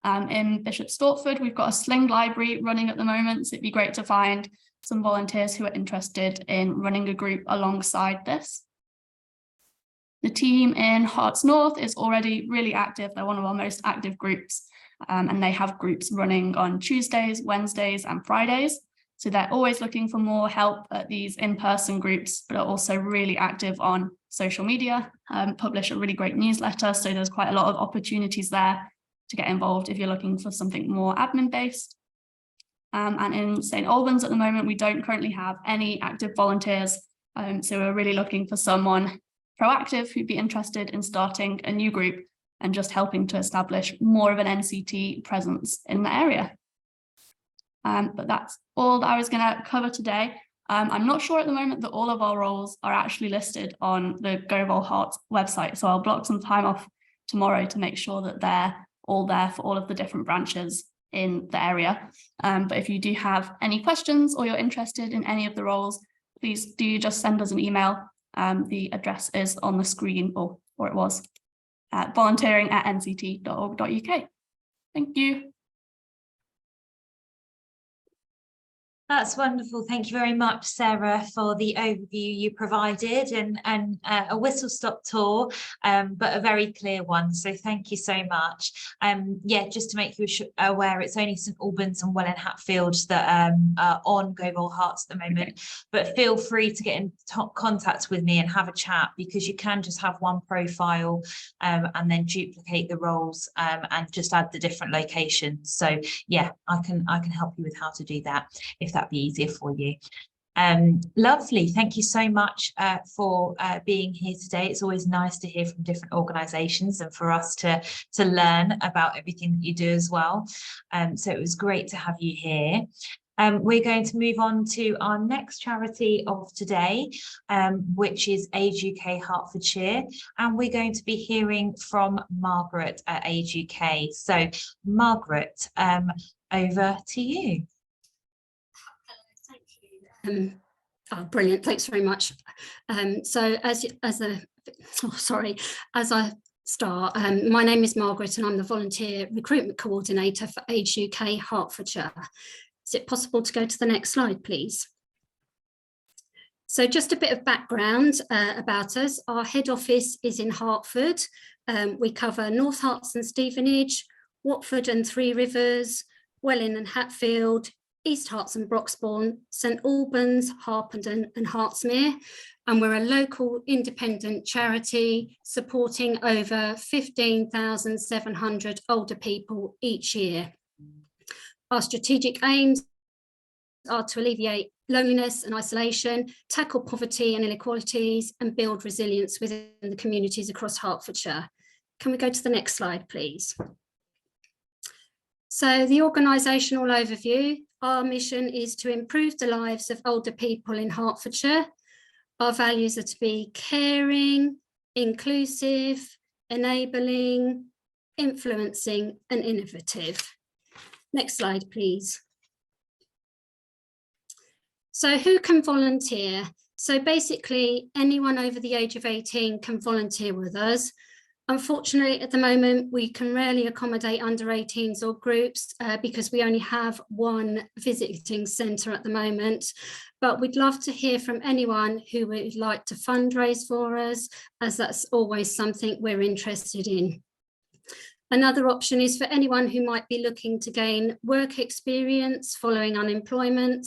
In Bishop Stortford, we've got a sling library running at the moment, so it'd be great to find some volunteers who are interested in running a group alongside this. The team in Herts North is already really active. They're one of our most active groups, and they have groups running on Tuesdays, Wednesdays, and Fridays. So they're always looking for more help at these in-person groups, but are also really active on social media, publish a really great newsletter. So there's quite a lot of opportunities there to get involved if you're looking for something more admin-based. And in St Albans at the moment, we don't currently have any active volunteers. So we're really looking for someone proactive who'd be interested in starting a new group and just helping to establish more of an NCT presence in the area. But that's all that I was going to cover today. I'm not sure at the moment that all of our roles are actually listed on the GoVolHerts website, so I'll block some time off tomorrow to make sure that they're all there for all of the different branches in the area. But if you do have any questions or you're interested in any of the roles, please do just send us an email. The address is on the screen, or it was, at volunteering@nct.org.uk. Thank you. That's wonderful. Thank you very much, Sarah, for the overview you provided and a whistle-stop tour, but a very clear one. So thank you so much. Yeah, just to make you aware, it's only St Albans and Welwyn Hatfield that are on GoVolHerts at the moment. But feel free to get in contact with me and have a chat, because you can just have one profile and then duplicate the roles and just add the different locations. So yeah, I can help you with how to do that if that'd be easier for you. Lovely. Thank you so much for being here today. It's always nice to hear from different organisations and for us to learn about everything that you do as well. So it was great to have you here. We're going to move on to our next charity of today, which is Age UK Hertfordshire, and we're going to be hearing from Margaret at Age UK. So Margaret, over to you. Oh, brilliant, thanks very much. So as I start, my name is Margaret and I'm the volunteer recruitment coordinator for Age UK Hertfordshire. Is it possible to go to the next slide, please? So just a bit of background about us. Our head office is in Hertford. We cover North Herts and Stevenage, Watford and Three Rivers, Welwyn and Hatfield, East Herts and Broxbourne, St Albans, Harpenden and Hertsmere, and we're a local independent charity supporting over 15,700 older people each year. Our strategic aims are to alleviate loneliness and isolation, tackle poverty and inequalities, and build resilience within the communities across Hertfordshire. Can we go to the next slide, please? So the organisational overview. Our mission is to improve the lives of older people in Hertfordshire. Our values are to be caring, inclusive, enabling, influencing, and innovative. Next slide, please. So who can volunteer? So basically, anyone over the age of 18 can volunteer with us. Unfortunately, at the moment, we can rarely accommodate under 18s or groups because we only have one visiting centre at the moment. But we'd love to hear from anyone who would like to fundraise for us, as that's always something we're interested in. Another option is for anyone who might be looking to gain work experience following unemployment,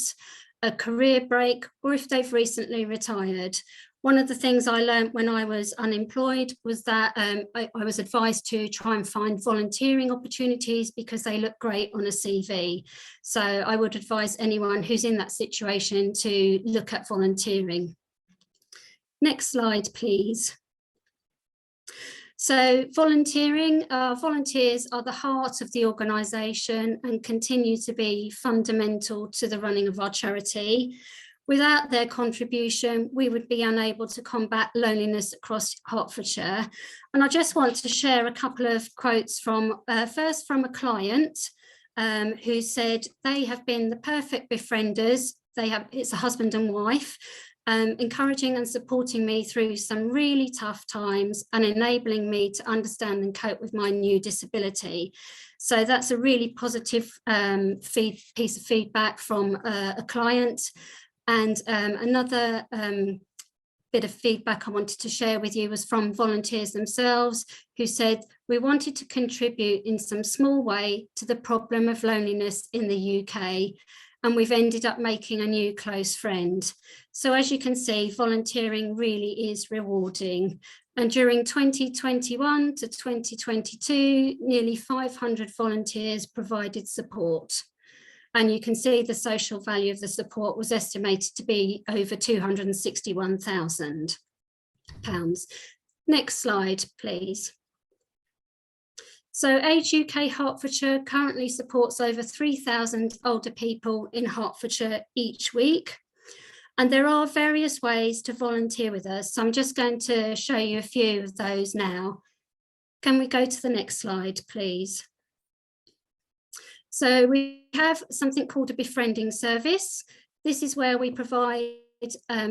a career break, or if they've recently retired. One of the things I learned when I was unemployed was that I was advised to try and find volunteering opportunities because they look great on a CV. So I would advise anyone who's in that situation to look at volunteering. Next slide, please. So volunteering, volunteers are the heart of the organisation and continue to be fundamental to the running of our charity. Without their contribution, we would be unable to combat loneliness across Hertfordshire. And I just want to share a couple of quotes from, first from a client who said they have been the perfect befrienders. It's a husband and wife, encouraging and supporting me through some really tough times and enabling me to understand and cope with my new disability. So that's a really positive piece of feedback from a client. And another bit of feedback I wanted to share with you was from volunteers themselves, who said, we wanted to contribute in some small way to the problem of loneliness in the UK, and we've ended up making a new close friend. So as you can see, volunteering really is rewarding. And during 2021 to 2022, nearly 500 volunteers provided support. And you can see the social value of the support was estimated to be over £261,000. Next slide, please. So Age UK Hertfordshire currently supports over 3,000 older people in Hertfordshire each week. And there are various ways to volunteer with us. So I'm just going to show you a few of those now. Can we go to the next slide, please? So we have something called a befriending service. This is where we provide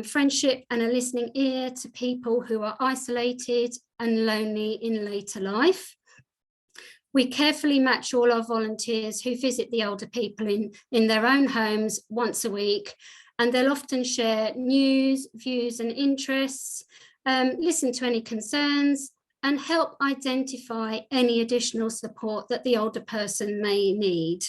friendship and a listening ear to people who are isolated and lonely in later life. We carefully match all our volunteers who visit the older people in their own homes once a week, and they'll often share news, views and interests, listen to any concerns, and help identify any additional support that the older person may need.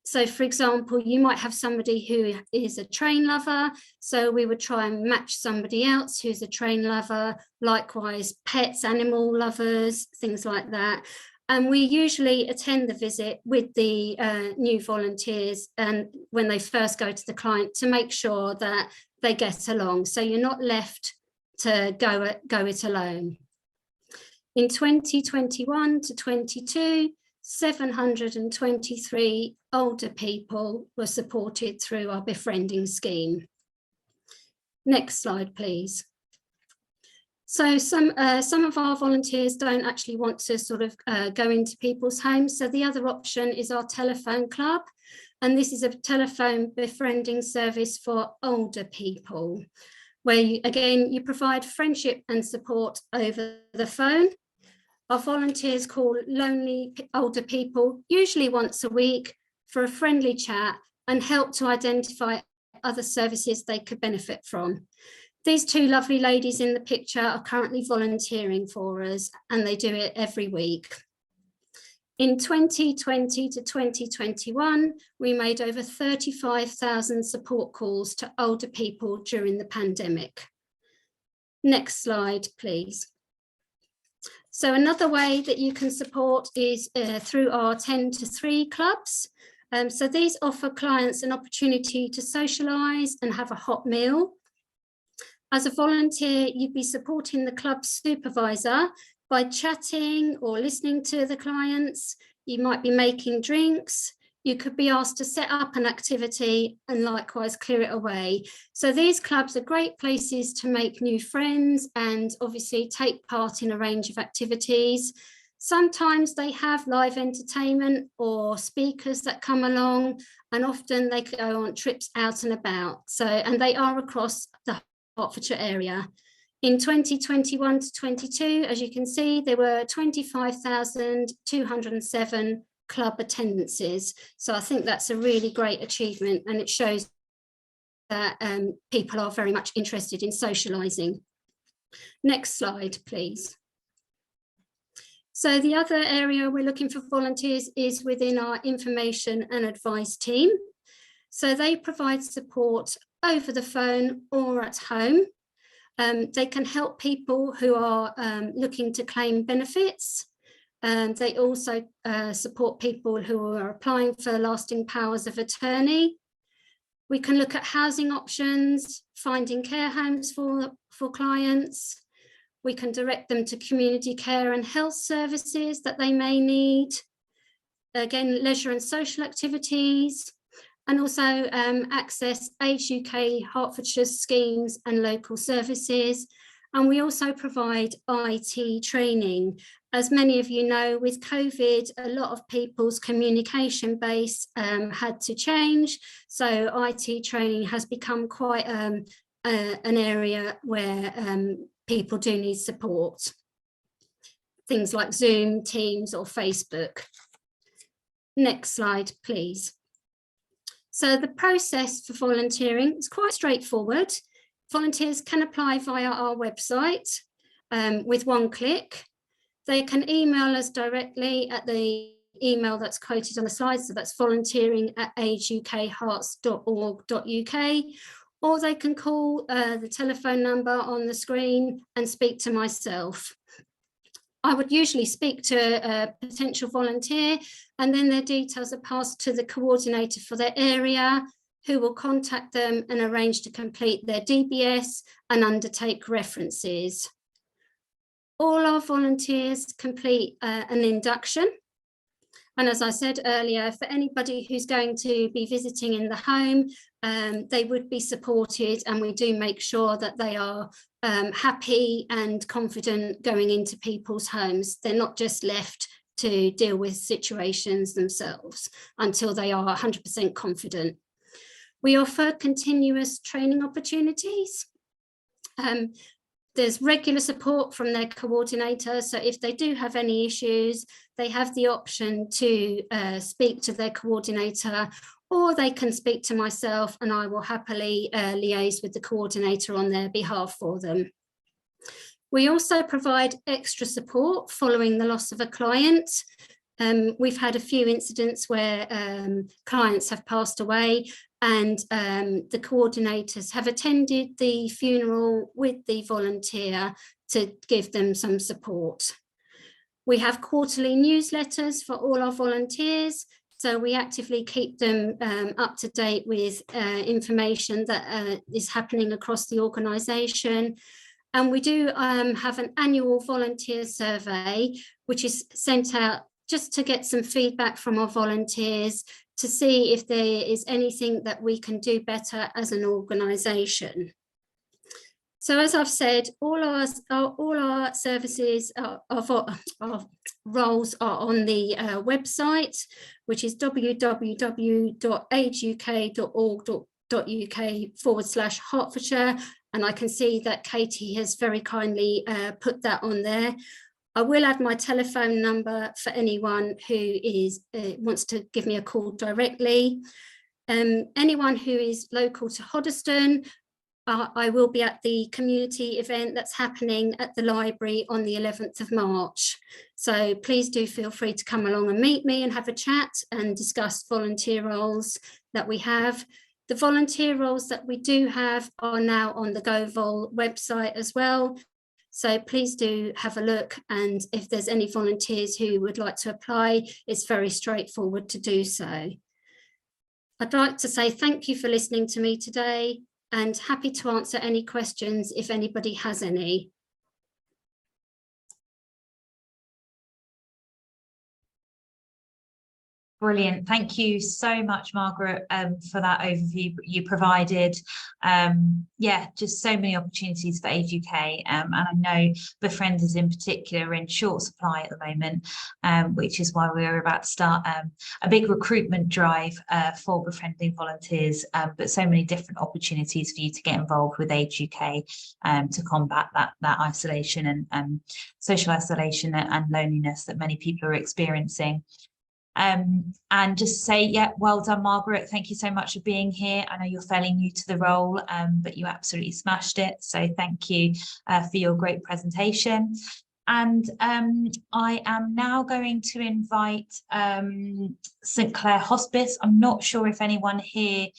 So for example, you might have somebody who is a train lover, so we would try and match somebody else who's a train lover, likewise pets, animal lovers, things like that. And we usually attend the visit with the new volunteers and when they first go to the client to make sure that they get along. So you're not left to go it alone. In 2021 to 22, 723 older people were supported through our befriending scheme. Next slide, please. So some of our volunteers don't actually want to sort of go into people's homes. So the other option is our telephone club. And this is a telephone befriending service for older people, where you provide friendship and support over the phone. Our volunteers call lonely older people, usually once a week, for a friendly chat and help to identify other services they could benefit from. These two lovely ladies in the picture are currently volunteering for us, and they do it every week. In 2020 to 2021, we made over 35,000 support calls to older people during the pandemic. Next slide, please. So another way that you can support is through our 10 to 3 clubs. So these offer clients an opportunity to socialise and have a hot meal. As a volunteer, you'd be supporting the club supervisor by chatting or listening to the clients. You might be making drinks. You could be asked to set up an activity and likewise clear it away. So these clubs are great places to make new friends and obviously take part in a range of activities. Sometimes they have live entertainment or speakers that come along, and often they go on trips out and about. And they are across the Hertfordshire area. In 2021 to 22, as you can see, there were 25,207 club attendances. So I think that's a really great achievement, and it shows that people are very much interested in socialising. Next slide, please. So the other area we're looking for volunteers is within our information and advice team. So they provide support over the phone or at home. They can help people who are looking to claim benefits. They also support people who are applying for lasting powers of attorney. We can look at housing options, finding care homes for clients. We can direct them to community care and health services that they may need. Again, leisure and social activities, and also access Age UK Hertfordshire schemes and local services. And we also provide IT training. As many of you know, with COVID, a lot of people's communication base had to change. So IT training has become quite an area where people do need support. Things like Zoom, Teams or Facebook. Next slide, please. So the process for volunteering is quite straightforward. Volunteers can apply via our website with one click. They can email us directly at the email that's quoted on the slide, so that's volunteering@ageukhearts.org.uk, or they can call the telephone number on the screen and speak to myself. I would usually speak to a potential volunteer, and then their details are passed to the coordinator for their area, who will contact them and arrange to complete their DBS and undertake references. All our volunteers complete an induction. And as I said earlier, for anybody who's going to be visiting in the home, they would be supported, and we do make sure that they are happy and confident going into people's homes. They're not just left to deal with situations themselves until they are 100% confident. We offer continuous training opportunities. There's regular support from their coordinator, so if they do have any issues, they have the option to speak to their coordinator, or they can speak to myself and I will happily liaise with the coordinator on their behalf for them. We also provide extra support following the loss of a client. We've had a few incidents where clients have passed away, and the coordinators have attended the funeral with the volunteer to give them some support. We have quarterly newsletters for all our volunteers, so we actively keep them up to date with information that is happening across the organisation. And we do have an annual volunteer survey, which is sent out just to get some feedback from our volunteers to see if there is anything that we can do better as an organisation. So as I've said, all our services, our roles are on the website, which is www.ageuk.org.uk/Hertfordshire. And I can see that Katie has very kindly put that on there. I will add my telephone number for anyone who wants to give me a call directly. Anyone who is local to Hoddesdon, I will be at the community event that's happening at the library on the 11th of March. So please do feel free to come along and meet me and have a chat and discuss volunteer roles that we have. The volunteer roles that we do have are now on the GoVol website as well. So please do have a look, and if there's any volunteers who would like to apply, it's very straightforward to do so. I'd like to say thank you for listening to me today, and happy to answer any questions if anybody has any. Brilliant. Thank you so much, Margaret, for that overview you provided. Yeah, just so many opportunities for Age UK. And I know Befrienders in particular are in short supply at the moment, which is why we're about to start a big recruitment drive for befriending volunteers, but so many different opportunities for you to get involved with Age UK to combat that isolation and social isolation and loneliness that many people are experiencing. And just say, yeah, well done, Margaret. Thank you so much for being here. I know you're fairly new to the role, but you absolutely smashed it. So thank you for your great presentation. And I am now going to invite St Clair Hospice. I'm not sure if anyone here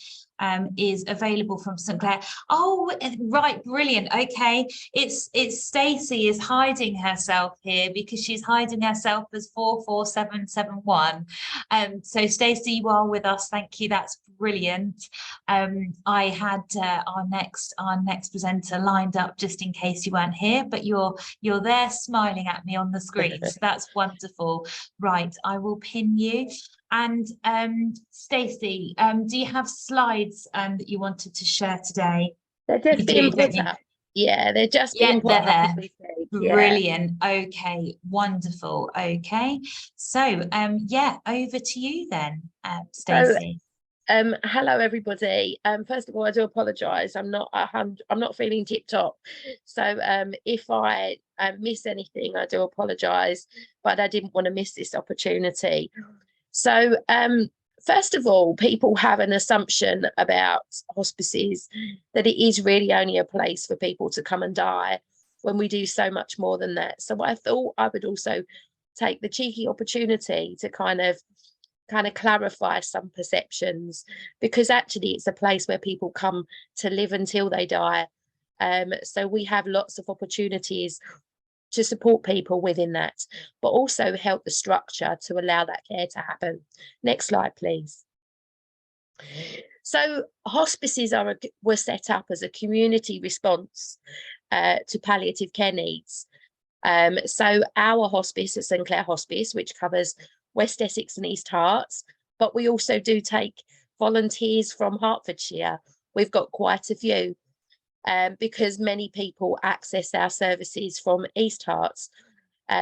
is available from St Clair. Oh, right, brilliant. Okay, it's Stacey is hiding herself here because she's hiding herself as 44771. So Stacey, you are with us. Thank you. That's brilliant. I had our next presenter lined up just in case you weren't here, but you're there smiling at me on the screen. So that's wonderful. Right, I will pin you. And Stacey, do you have slides that you wanted to share today? They're just being put up. Yeah, they're just being put up as we speak. Brilliant. Okay, wonderful. Okay, so yeah, over to you then, Stacey. Hello everybody. First of all, I do apologise. I'm not feeling tip top. So if I miss anything, I do apologise, but I didn't want to miss this opportunity. So first of all, people have an assumption about hospices that it is really only a place for people to come and die, when we do so much more than that. So I thought I would also take the cheeky opportunity to kind of clarify some perceptions, because actually it's a place where people come to live until they die. So we have lots of opportunities to support people within that, but also help the structure to allow that care to happen. Next slide, please. So hospices were set up as a community response to palliative care needs. So our hospice at St Clair Hospice, which covers West Essex and East Herts, but we also do take volunteers from Hertfordshire. We've got quite a few. Because many people access our services from East Herts,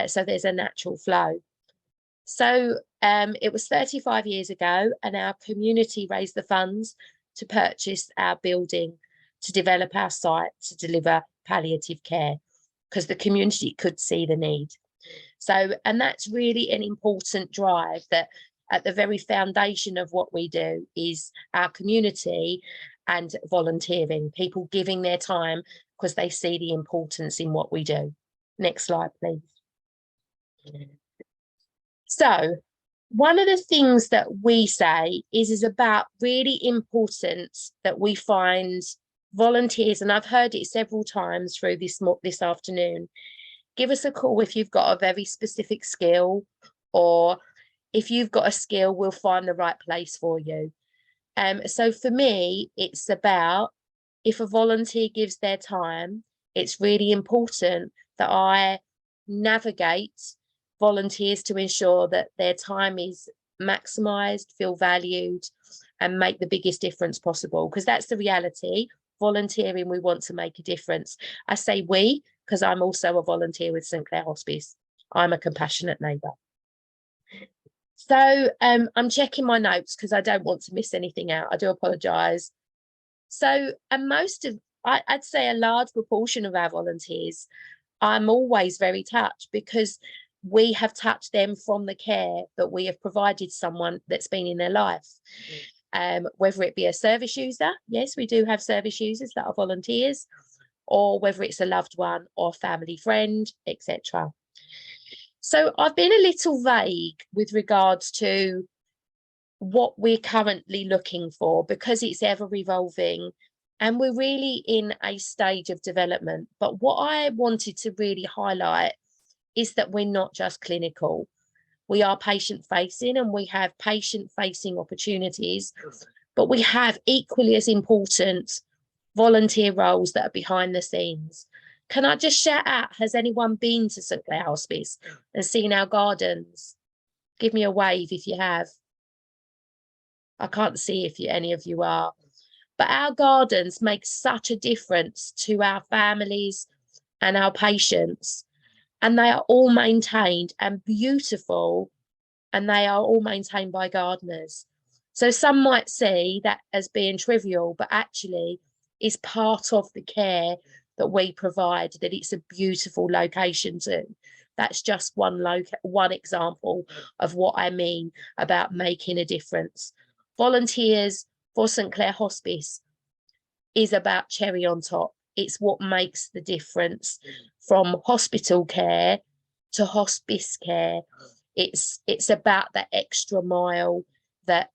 so there's a natural flow. So it was 35 years ago, and our community raised the funds to purchase our building, to develop our site, to deliver palliative care, because the community could see the need. So, and that's really an important drive, that at the very foundation of what we do is our community and volunteering, people giving their time because they see the importance in what we do. Next slide, please. So one of the things that we say is about really important that we find volunteers, and I've heard it several times through this afternoon. Give us a call if you've got a very specific skill, or if you've got a skill, we'll find the right place for you. So for me, it's about, if a volunteer gives their time, it's really important that I navigate volunteers to ensure that their time is maximised, feel valued, and make the biggest difference possible, because that's the reality. Volunteering, we want to make a difference. I say we, because I'm also a volunteer with St Clair Hospice. I'm a compassionate neighbour. So I'm checking my notes because I don't want to miss anything out. I do apologise. So, and I'd say a large proportion of our volunteers, I'm always very touched, because we have touched them from the care that we have provided someone that's been in their life. Whether it be a service user, yes, we do have service users that are volunteers, or whether it's a loved one or family friend, etc. So I've been a little vague with regards to what we're currently looking for, because it's ever evolving and we're really in a stage of development. But what I wanted to really highlight is that we're not just clinical. We are patient facing, and we have patient facing opportunities, but we have equally as important volunteer roles that are behind the scenes. Can I just shout out, has anyone been to St Clair Hospice and seen our gardens? Give me a wave if you have. I can't see if any of you are. But our gardens make such a difference to our families and our patients. And they are all maintained and beautiful, and they are all maintained by gardeners. So some might see that as being trivial, but actually is part of the care that we provide, that it's a beautiful location too. That's just one example of what I mean about making a difference. Volunteers for St Clair Hospice is about cherry on top. It's what makes the difference from hospital care to hospice care. It's about that extra mile that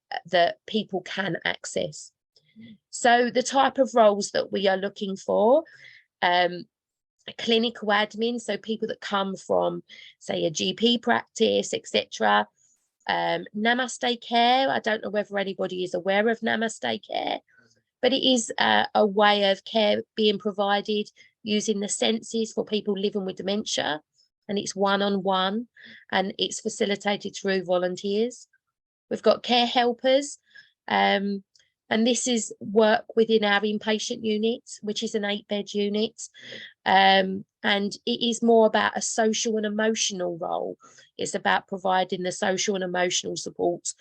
people can access. So the type of roles that we are looking for, clinical admin, so people that come from, say, a GP practice, etc. Namaste care, I don't know whether anybody is aware of Namaste care, but it is a way of care being provided using the senses for people living with dementia, and it's one-on-one, and it's facilitated through volunteers. We've got care helpers, and this is work within our inpatient unit, which is an 8-bed unit. And it is more about a social and emotional role. It's about providing the social and emotional support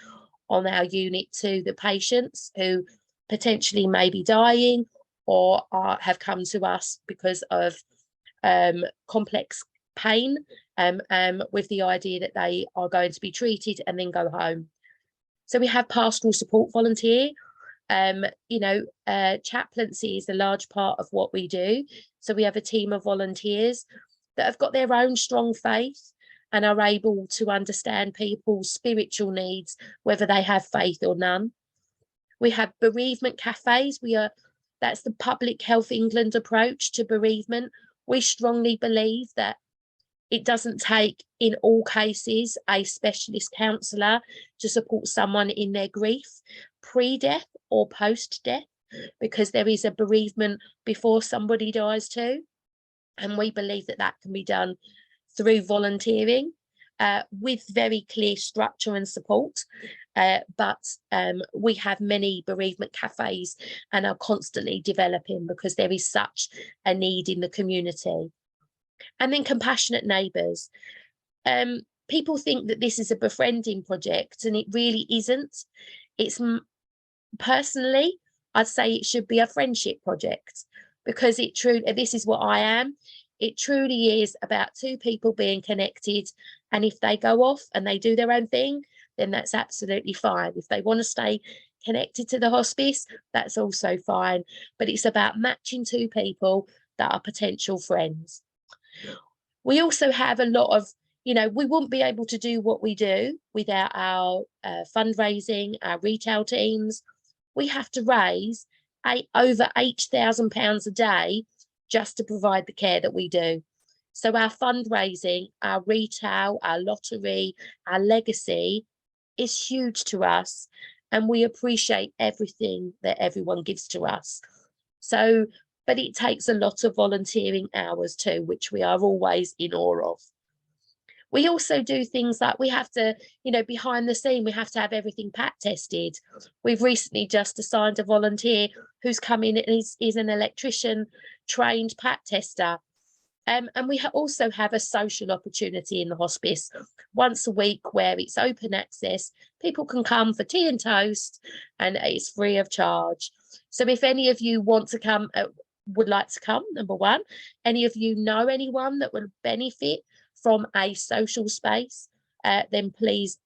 on our unit to the patients who potentially may be dying or have come to us because of complex pain, with the idea that they are going to be treated and then go home. So we have pastoral support volunteer. Chaplaincy is a large part of what we do. So we have a team of volunteers that have got their own strong faith and are able to understand people's spiritual needs, whether they have faith or none. We have bereavement cafes. That's the Public Health England approach to bereavement. We strongly believe that it doesn't take, in all cases, a specialist counsellor to support someone in their grief, pre-death or post-death, because there is a bereavement before somebody dies too. And we believe that that can be done through volunteering, with very clear structure and support. But we have many bereavement cafes and are constantly developing because there is such a need in the community. And then compassionate neighbours. People think that this is a befriending project, and it really isn't. It's personally, I'd say it should be a friendship project, because this is what I am. It truly is about two people being connected, and if they go off and they do their own thing, then that's absolutely fine. If they want to stay connected to the hospice, that's also fine. But it's about matching two people that are potential friends. We also have a lot of, we wouldn't be able to do what we do without our fundraising, our retail teams. We have to raise over £8,000 a day just to provide the care that we do. So our fundraising, our retail, our lottery, our legacy is huge to us, and we appreciate everything that everyone gives to us. So, but it takes a lot of volunteering hours too, which we are always in awe of. We also do things like we have to, behind the scene, we have to have everything PAT tested. We've recently just assigned a volunteer who's come in and is an electrician trained PAT tester. And we also have a social opportunity in the hospice once a week where it's open access. People can come for tea and toast, and it's free of charge. So if any of you want to come, would like to come, number one, any of you know anyone that would benefit from a social space, then please,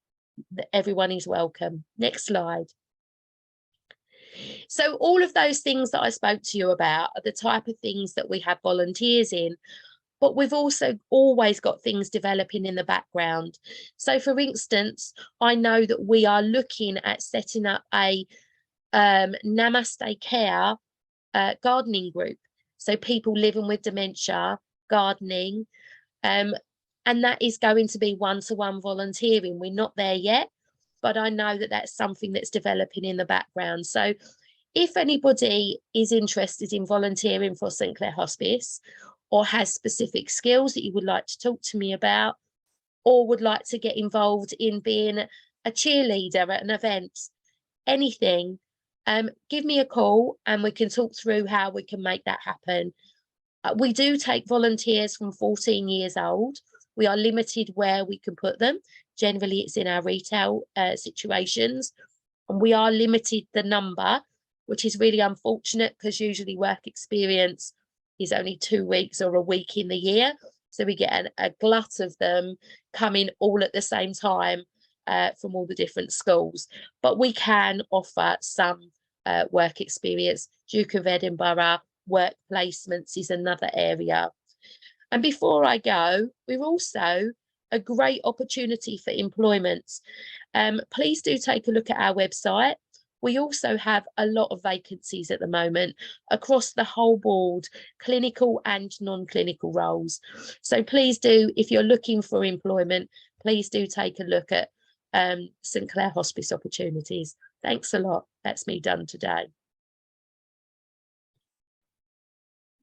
everyone is welcome. Next slide. So all of those things that I spoke to you about are the type of things that we have volunteers in, but we've also always got things developing in the background. So for instance, I know that we are looking at setting up a Namaste Care gardening group. So people living with dementia, gardening, and that is going to be one-to-one volunteering. We're not there yet, but I know that that's something that's developing in the background. So if anybody is interested in volunteering for St Clair Hospice, or has specific skills that you would like to talk to me about, or would like to get involved in being a cheerleader at an event, anything, give me a call and we can talk through how we can make that happen. We do take volunteers from 14 years old. We are limited where we can put them. Generally, it's in our retail situations, and we are limited the number, which is really unfortunate because usually work experience is only 2 weeks or a week in the year. So we get a glut of them coming all at the same time from all the different schools. But we can offer some work experience. Duke of Edinburgh, work placements is another area. And before I go, we're also a great opportunity for employment. Please do take a look at our website. we also have a lot of vacancies at the moment across the whole board, clinical and non-clinical roles. So please do, if you're looking for employment, please do take a look at St Clair Hospice opportunities. Thanks a lot. That's me done today.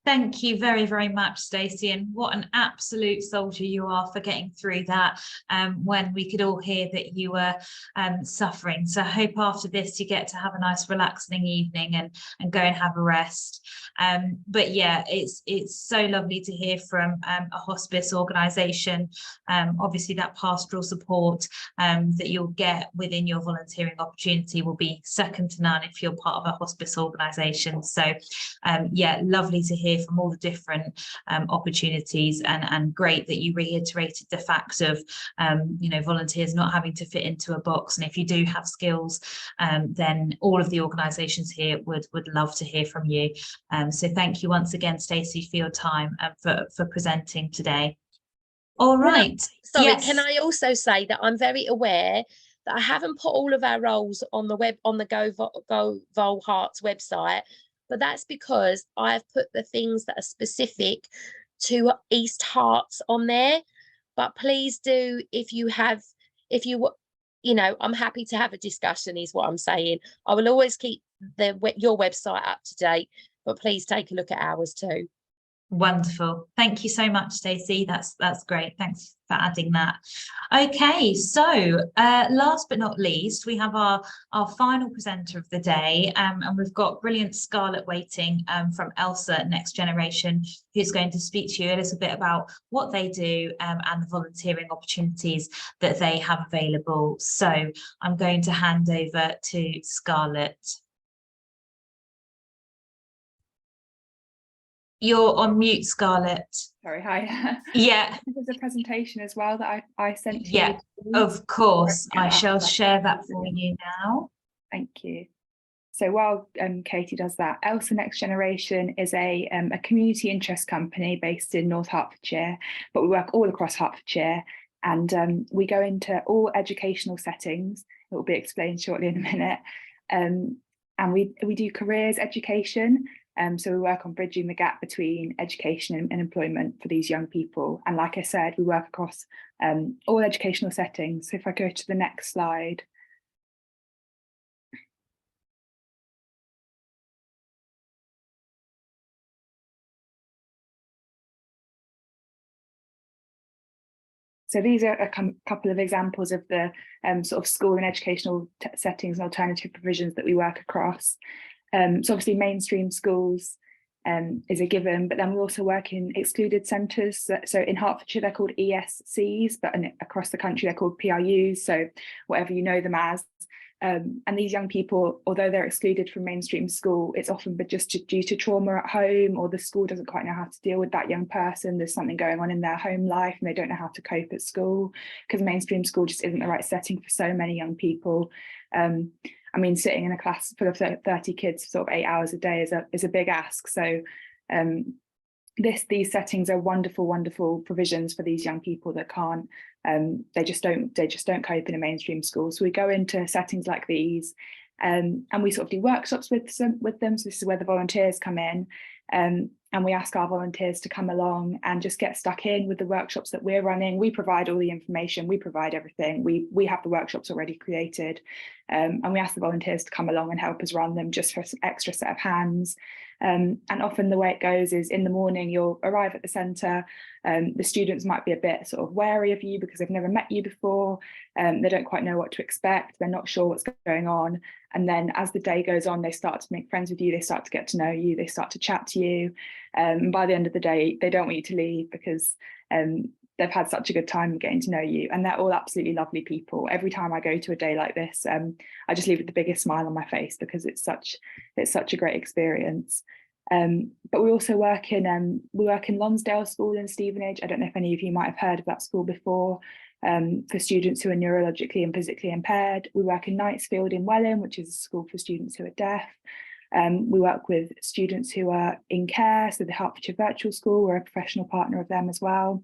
Thank you very, very much, Stacey, and what an absolute soldier you are for getting through that when we could all hear that you were suffering. So I hope after this you get to have a nice relaxing evening and go and have a rest. But yeah, it's so lovely to hear from a hospice organisation. Obviously that pastoral support that you'll get within your volunteering opportunity will be second to none if you're part of a hospice organisation. So yeah, lovely to hear from all the different opportunities, and great that you reiterated the fact of you know, volunteers not having to fit into a box, and if you do have skills, then all of the organisations here would love to hear from you. So thank you once again, Stacey, for your time and for presenting today. All right. Sorry, yes. Can I also say that I'm very aware that I haven't put all of our roles on the GoVolHerts website, but that's because I've put the things that are specific to East Herts on there. But please do, if you know, I'm happy to have a discussion is what I'm saying. I will always keep your website up to date, but please take a look at ours too. Wonderful. Thank you so much, Stacey. That's great. Thanks for adding that. Okay, so last but not least, we have our final presenter of the day, and we've got brilliant Scarlett waiting from ELSA Next Generation, who's going to speak to you a little bit about what they do and the volunteering opportunities that they have available. So I'm going to hand over to Scarlett. You're on mute, Scarlett. Sorry, hi. Yeah. There's a presentation as well that I sent to you. Of course. I shall share that for you now. Thank you. So while Katie does that, ELSA Next Generation is a community interest company based in North Hertfordshire, but we work all across Hertfordshire, and we go into all educational settings. It will be explained shortly in a minute. And we do careers education. So we work on bridging the gap between education and employment for these young people. And like I said, we work across all educational settings. So if I go to the next slide. So these are a couple of examples of the sort of school and educational settings and alternative provisions that we work across. So obviously mainstream schools is a given, but then we also work in excluded centres. So in Hertfordshire, they're called ESCs, but across the country, they're called PRUs, so whatever you know them as. And these young people, although they're excluded from mainstream school, it's often but just due to trauma at home, or the school doesn't quite know how to deal with that young person. There's something going on in their home life and they don't know how to cope at school, because mainstream school just isn't the right setting for so many young people. I mean, sitting in a class full of 30 kids for sort of 8 hours a day is a big ask. So these settings are wonderful, wonderful provisions for these young people that can't, they just don't cope in a mainstream school. So we go into settings like these, and we sort of do workshops with them. So this is where the volunteers come in, and we ask our volunteers to come along and just get stuck in with the workshops that we're running. We provide all the information, we provide everything. We have the workshops already created, and we ask the volunteers to come along and help us run them just for some extra set of hands. And often the way it goes is in the morning you'll arrive at the centre. The students might be a bit sort of wary of you because they've never met you before. They don't quite know what to expect. They're not sure what's going on. And then as the day goes on, they start to make friends with you. They start to get to know you. They start to chat to you. And by the end of the day, they don't want you to leave because they've had such a good time getting to know you. And they're all absolutely lovely people. Every time I go to a day like this, I just leave with the biggest smile on my face because it's such a great experience. But we also work in Lonsdale School in Stevenage. I don't know if any of you might have heard of that school before, for students who are neurologically and physically impaired. We work in Knightsfield in Welham, which is a school for students who are deaf. We work with students who are in care, so the Hertfordshire Virtual School, we're a professional partner of them as well.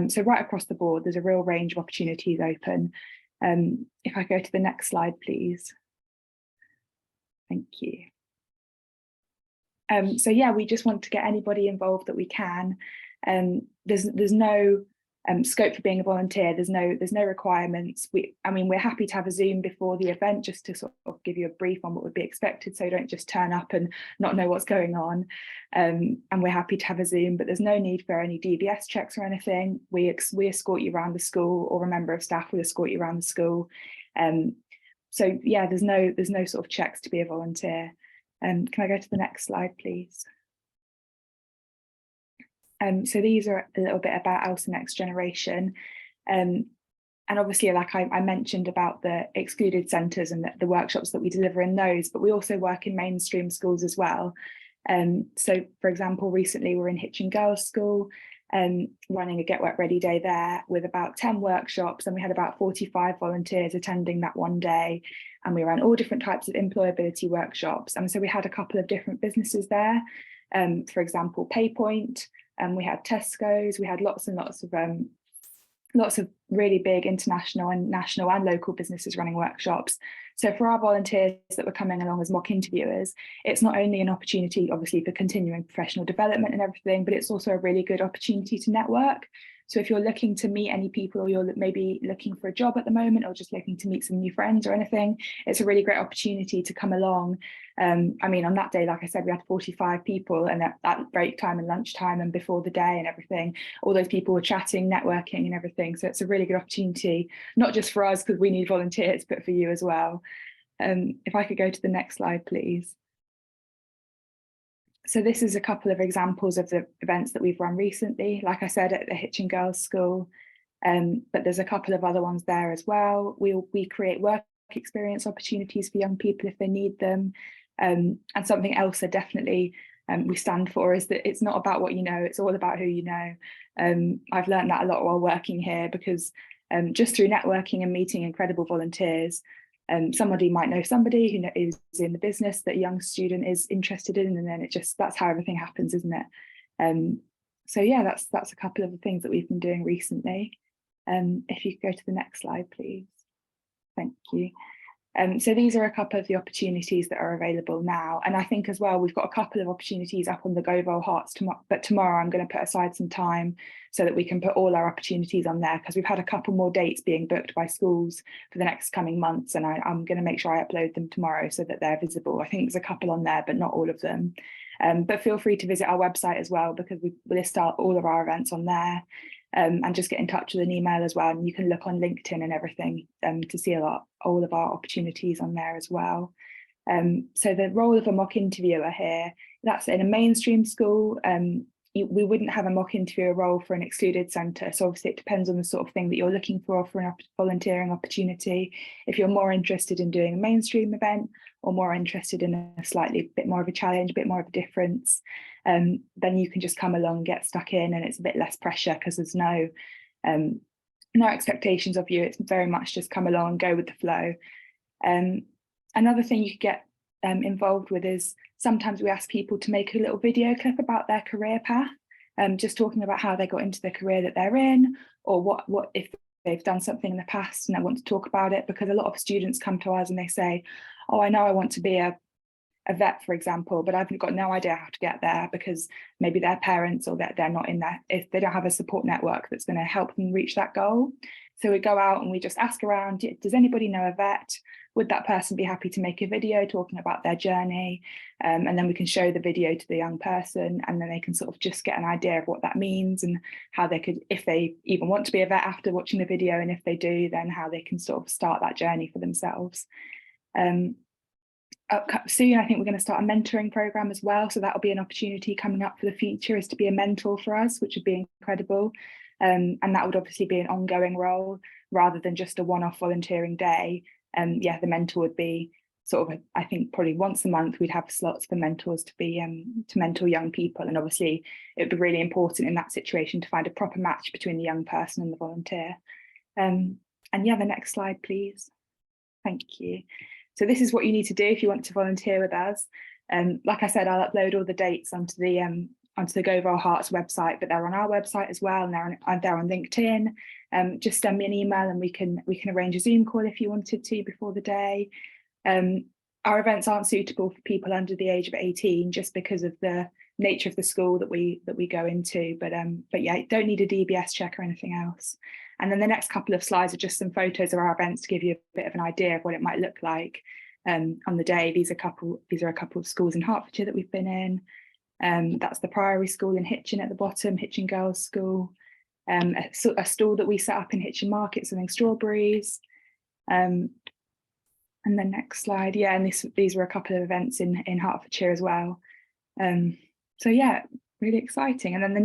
So right across the board, there's a real range of opportunities open. If I go to the next slide, please. Thank you. So yeah, we just want to get anybody involved that we can. There's no scope for being a volunteer. There's no requirements. I mean, we're happy to have a Zoom before the event just to sort of give you a brief on what would be expected, so you don't just turn up and not know what's going on. And we're happy to have a Zoom, but there's no need for any DBS checks or anything. We escort you around the school, or a member of staff will escort you around the school. So yeah, there's no sort of checks to be a volunteer. Can I go to the next slide, please? So these are a little bit about ELSA Next Generation. And obviously, like I mentioned about the excluded centres and the workshops that we deliver in those, but we also work in mainstream schools as well. So for example, recently we're in Hitchin Girls School, running a Get Work Ready Day there with about 10 workshops, and we had about 45 volunteers attending that one day, and we ran all different types of employability workshops. And so we had a couple of different businesses there, for example, PayPoint, and we had Tesco's. We had lots and lots of really big international and national and local businesses running workshops. So for our volunteers that were coming along as mock interviewers, it's not only an opportunity, obviously, for continuing professional development and everything, but it's also a really good opportunity to network. So if you're looking to meet any people, or you're maybe looking for a job at the moment, or just looking to meet some new friends or anything, it's a really great opportunity to come along. I mean, on that day, like I said, we had 45 people, and at break time and lunchtime and before the day and everything, all those people were chatting, networking and everything. So it's a really good opportunity, not just for us because we need volunteers, but for you as well. If I could go to the next slide, please. So this is a couple of examples of the events that we've run recently, like I said, at the Hitchin Girls School, but there's a couple of other ones there as well. We create work experience opportunities for young people if they need them. And something else that definitely we stand for is that it's not about what you know, it's all about who you know. I've learned that a lot while working here, because just through networking and meeting incredible volunteers, somebody might know somebody who is in the business that a young student is interested in, and then that's how everything happens, isn't it? So yeah, that's a couple of the things that we've been doing recently. If you could go to the next slide, please. Thank you. So these are a couple of the opportunities that are available now, and I think as well we've got a couple of opportunities up on the GoVolHerts tomorrow, but tomorrow I'm going to put aside some time so that we can put all our opportunities on there, because we've had a couple more dates being booked by schools for the next coming months, and I'm going to make sure I upload them tomorrow so that they're visible. I think there's a couple on there, but not all of them. But feel free to visit our website as well, because we list out all of our events on there. And just get in touch with an email as well, and you can look on LinkedIn and everything to see all of our opportunities on there as well. So the role of a mock interviewer here, that's in a mainstream school. We wouldn't have a mock interviewer role for an excluded centre, so obviously it depends on the sort of thing that you're looking for a volunteering opportunity. If you're more interested in doing a mainstream event, or more interested in a slightly bit more of a challenge, a bit more of a difference, then you can just come along and get stuck in, and it's a bit less pressure because there's no expectations of you. It's very much just come along and go with the flow. Another thing you could get involved with is sometimes we ask people to make a little video clip about their career path, just talking about how they got into the career that they're in, or what if they've done something in the past and they want to talk about it, because a lot of students come to us and they say, oh, I know I want to be a vet, for example, but I've got no idea how to get there, because maybe their parents or they're not in there, if they don't have a support network that's going to help them reach that goal. So we go out and we just ask around, does anybody know a vet? Would that person be happy to make a video talking about their journey? And then we can show the video to the young person, and then they can sort of just get an idea of what that means, and how they could, if they even want to be a vet after watching the video, and if they do, then how they can sort of start that journey for themselves. Soon, I think we're going to start a mentoring program as well. So that'll be an opportunity coming up for the future, is to be a mentor for us, which would be incredible. And that would obviously be an ongoing role rather than just a one-off volunteering day. Yeah, the mentor would be sort of, I think probably once a month we'd have slots for mentors to be to mentor young people. And obviously it would be really important in that situation to find a proper match between the young person and the volunteer. And yeah, the next slide, please. Thank you. So this is what you need to do if you want to volunteer with us. Like I said, I'll upload all the dates onto the GoVolHerts website, but they're on our website as well, and they're on LinkedIn. Just send me an email and we can arrange a Zoom call if you wanted to before the day. our events aren't suitable for people under the age of 18 just because of the nature of the school that we go into. But yeah, don't need a DBS check or anything else. And then the next couple of slides are just some photos of our events to give you a bit of an idea of what it might look like on the day. These are a couple of schools in Hertfordshire that we've been in. That's the Priory School in Hitchin at the bottom, Hitchin Girls' School. A stall that we set up in Hitchin Market selling strawberries. And the next slide, yeah, and these were a couple of events in Hertfordshire as well. So yeah, really exciting. And then the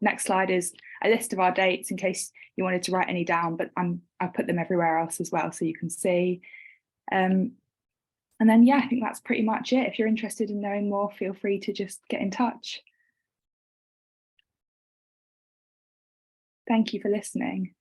next slide is a list of our dates in case you wanted to write any down, but I've put them everywhere else as well so you can see. And then yeah, I think that's pretty much it. If you're interested in knowing more, feel free to just get in touch. Thank you for listening.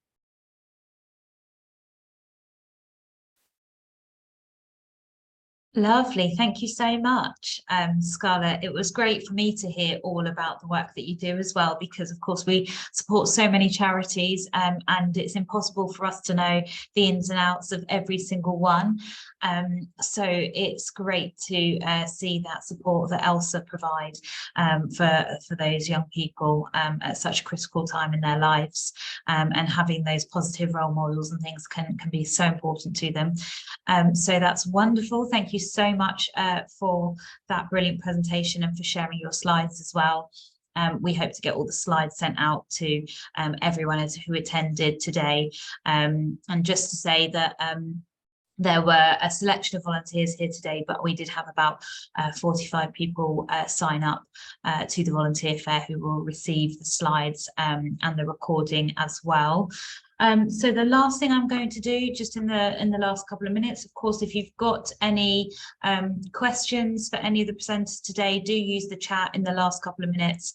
Lovely, thank you so much, Scarlett. It was great for me to hear all about the work that you do as well, because of course we support so many charities, and it's impossible for us to know the ins and outs of every single one. So it's great to see that support that ELSA provide for those young people at such a critical time in their lives, and having those positive role models and things can be so important to them. So that's wonderful. Thank you so much for that brilliant presentation and for sharing your slides as well. We hope to get all the slides sent out to everyone who attended today. And just to say that there were a selection of volunteers here today, but we did have about 45 people sign up to the volunteer fair who will receive the slides and the recording as well. So the last thing I'm going to do just in the last couple of minutes, of course, if you've got any questions for any of the presenters today, do use the chat in the last couple of minutes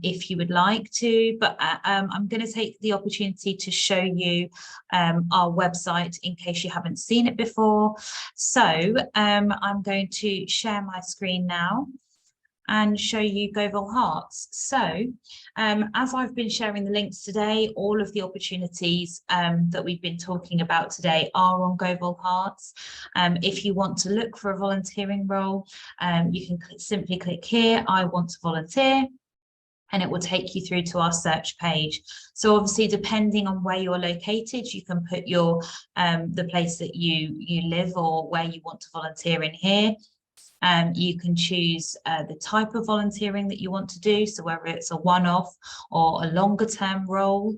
if you would like to. But I'm going to take the opportunity to show you our website in case you haven't seen it before. So I'm going to share my screen now and show you GoVolHerts. So as I've been sharing the links today, all of the opportunities that we've been talking about today are on GoVolHerts. If you want to look for a volunteering role, you can simply click here, I want to volunteer, and it will take you through to our search page. So obviously, depending on where you're located, you can put your the place that you live or where you want to volunteer in here. You can choose the type of volunteering that you want to do, so whether it's a one-off or a longer term role.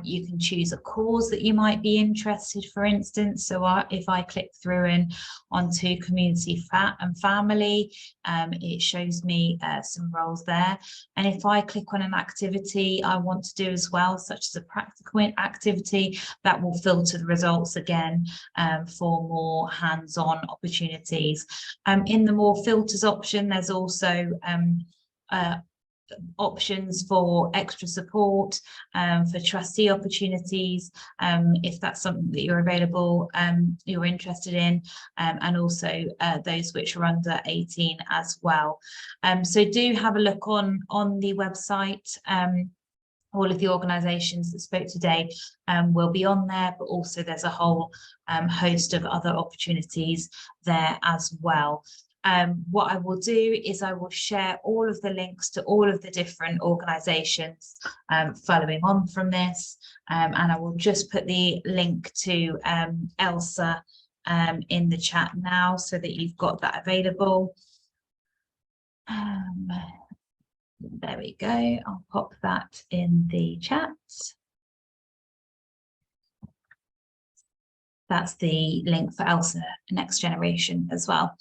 You can choose a cause that you might be interested, for instance. So if I click through and onto community and family, it shows me some roles there. And if I click on an activity I want to do as well, such as a practical activity, that will filter the results again for more hands-on opportunities. In the more filters option, there's also options for extra support, for trustee opportunities, if that's something that you're interested in, and also those which are under 18 as well. So do have a look on the website. All of the organisations that spoke today will be on there, but also there's a whole host of other opportunities there as well. What I will do is I will share all of the links to all of the different organisations following on from this, and I will just put the link to ELSA in the chat now so that you've got that available. There we go, I'll pop that in the chat. That's the link for ELSA Next Generation as well.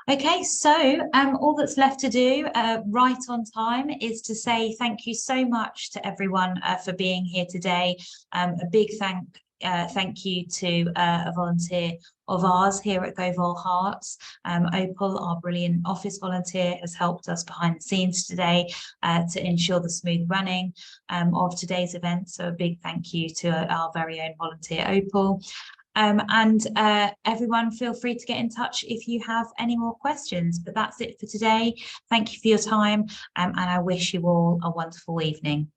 Okay, so all that's left to do right on time is to say thank you so much to everyone for being here today. A big thank you to a volunteer of ours here at GoVolHerts. Opal, our brilliant office volunteer, has helped us behind the scenes today to ensure the smooth running of today's event. So a big thank you to our very own volunteer, Opal. And everyone, feel free to get in touch if you have any more questions. But that's it for today. Thank you for your time, and I wish you all a wonderful evening.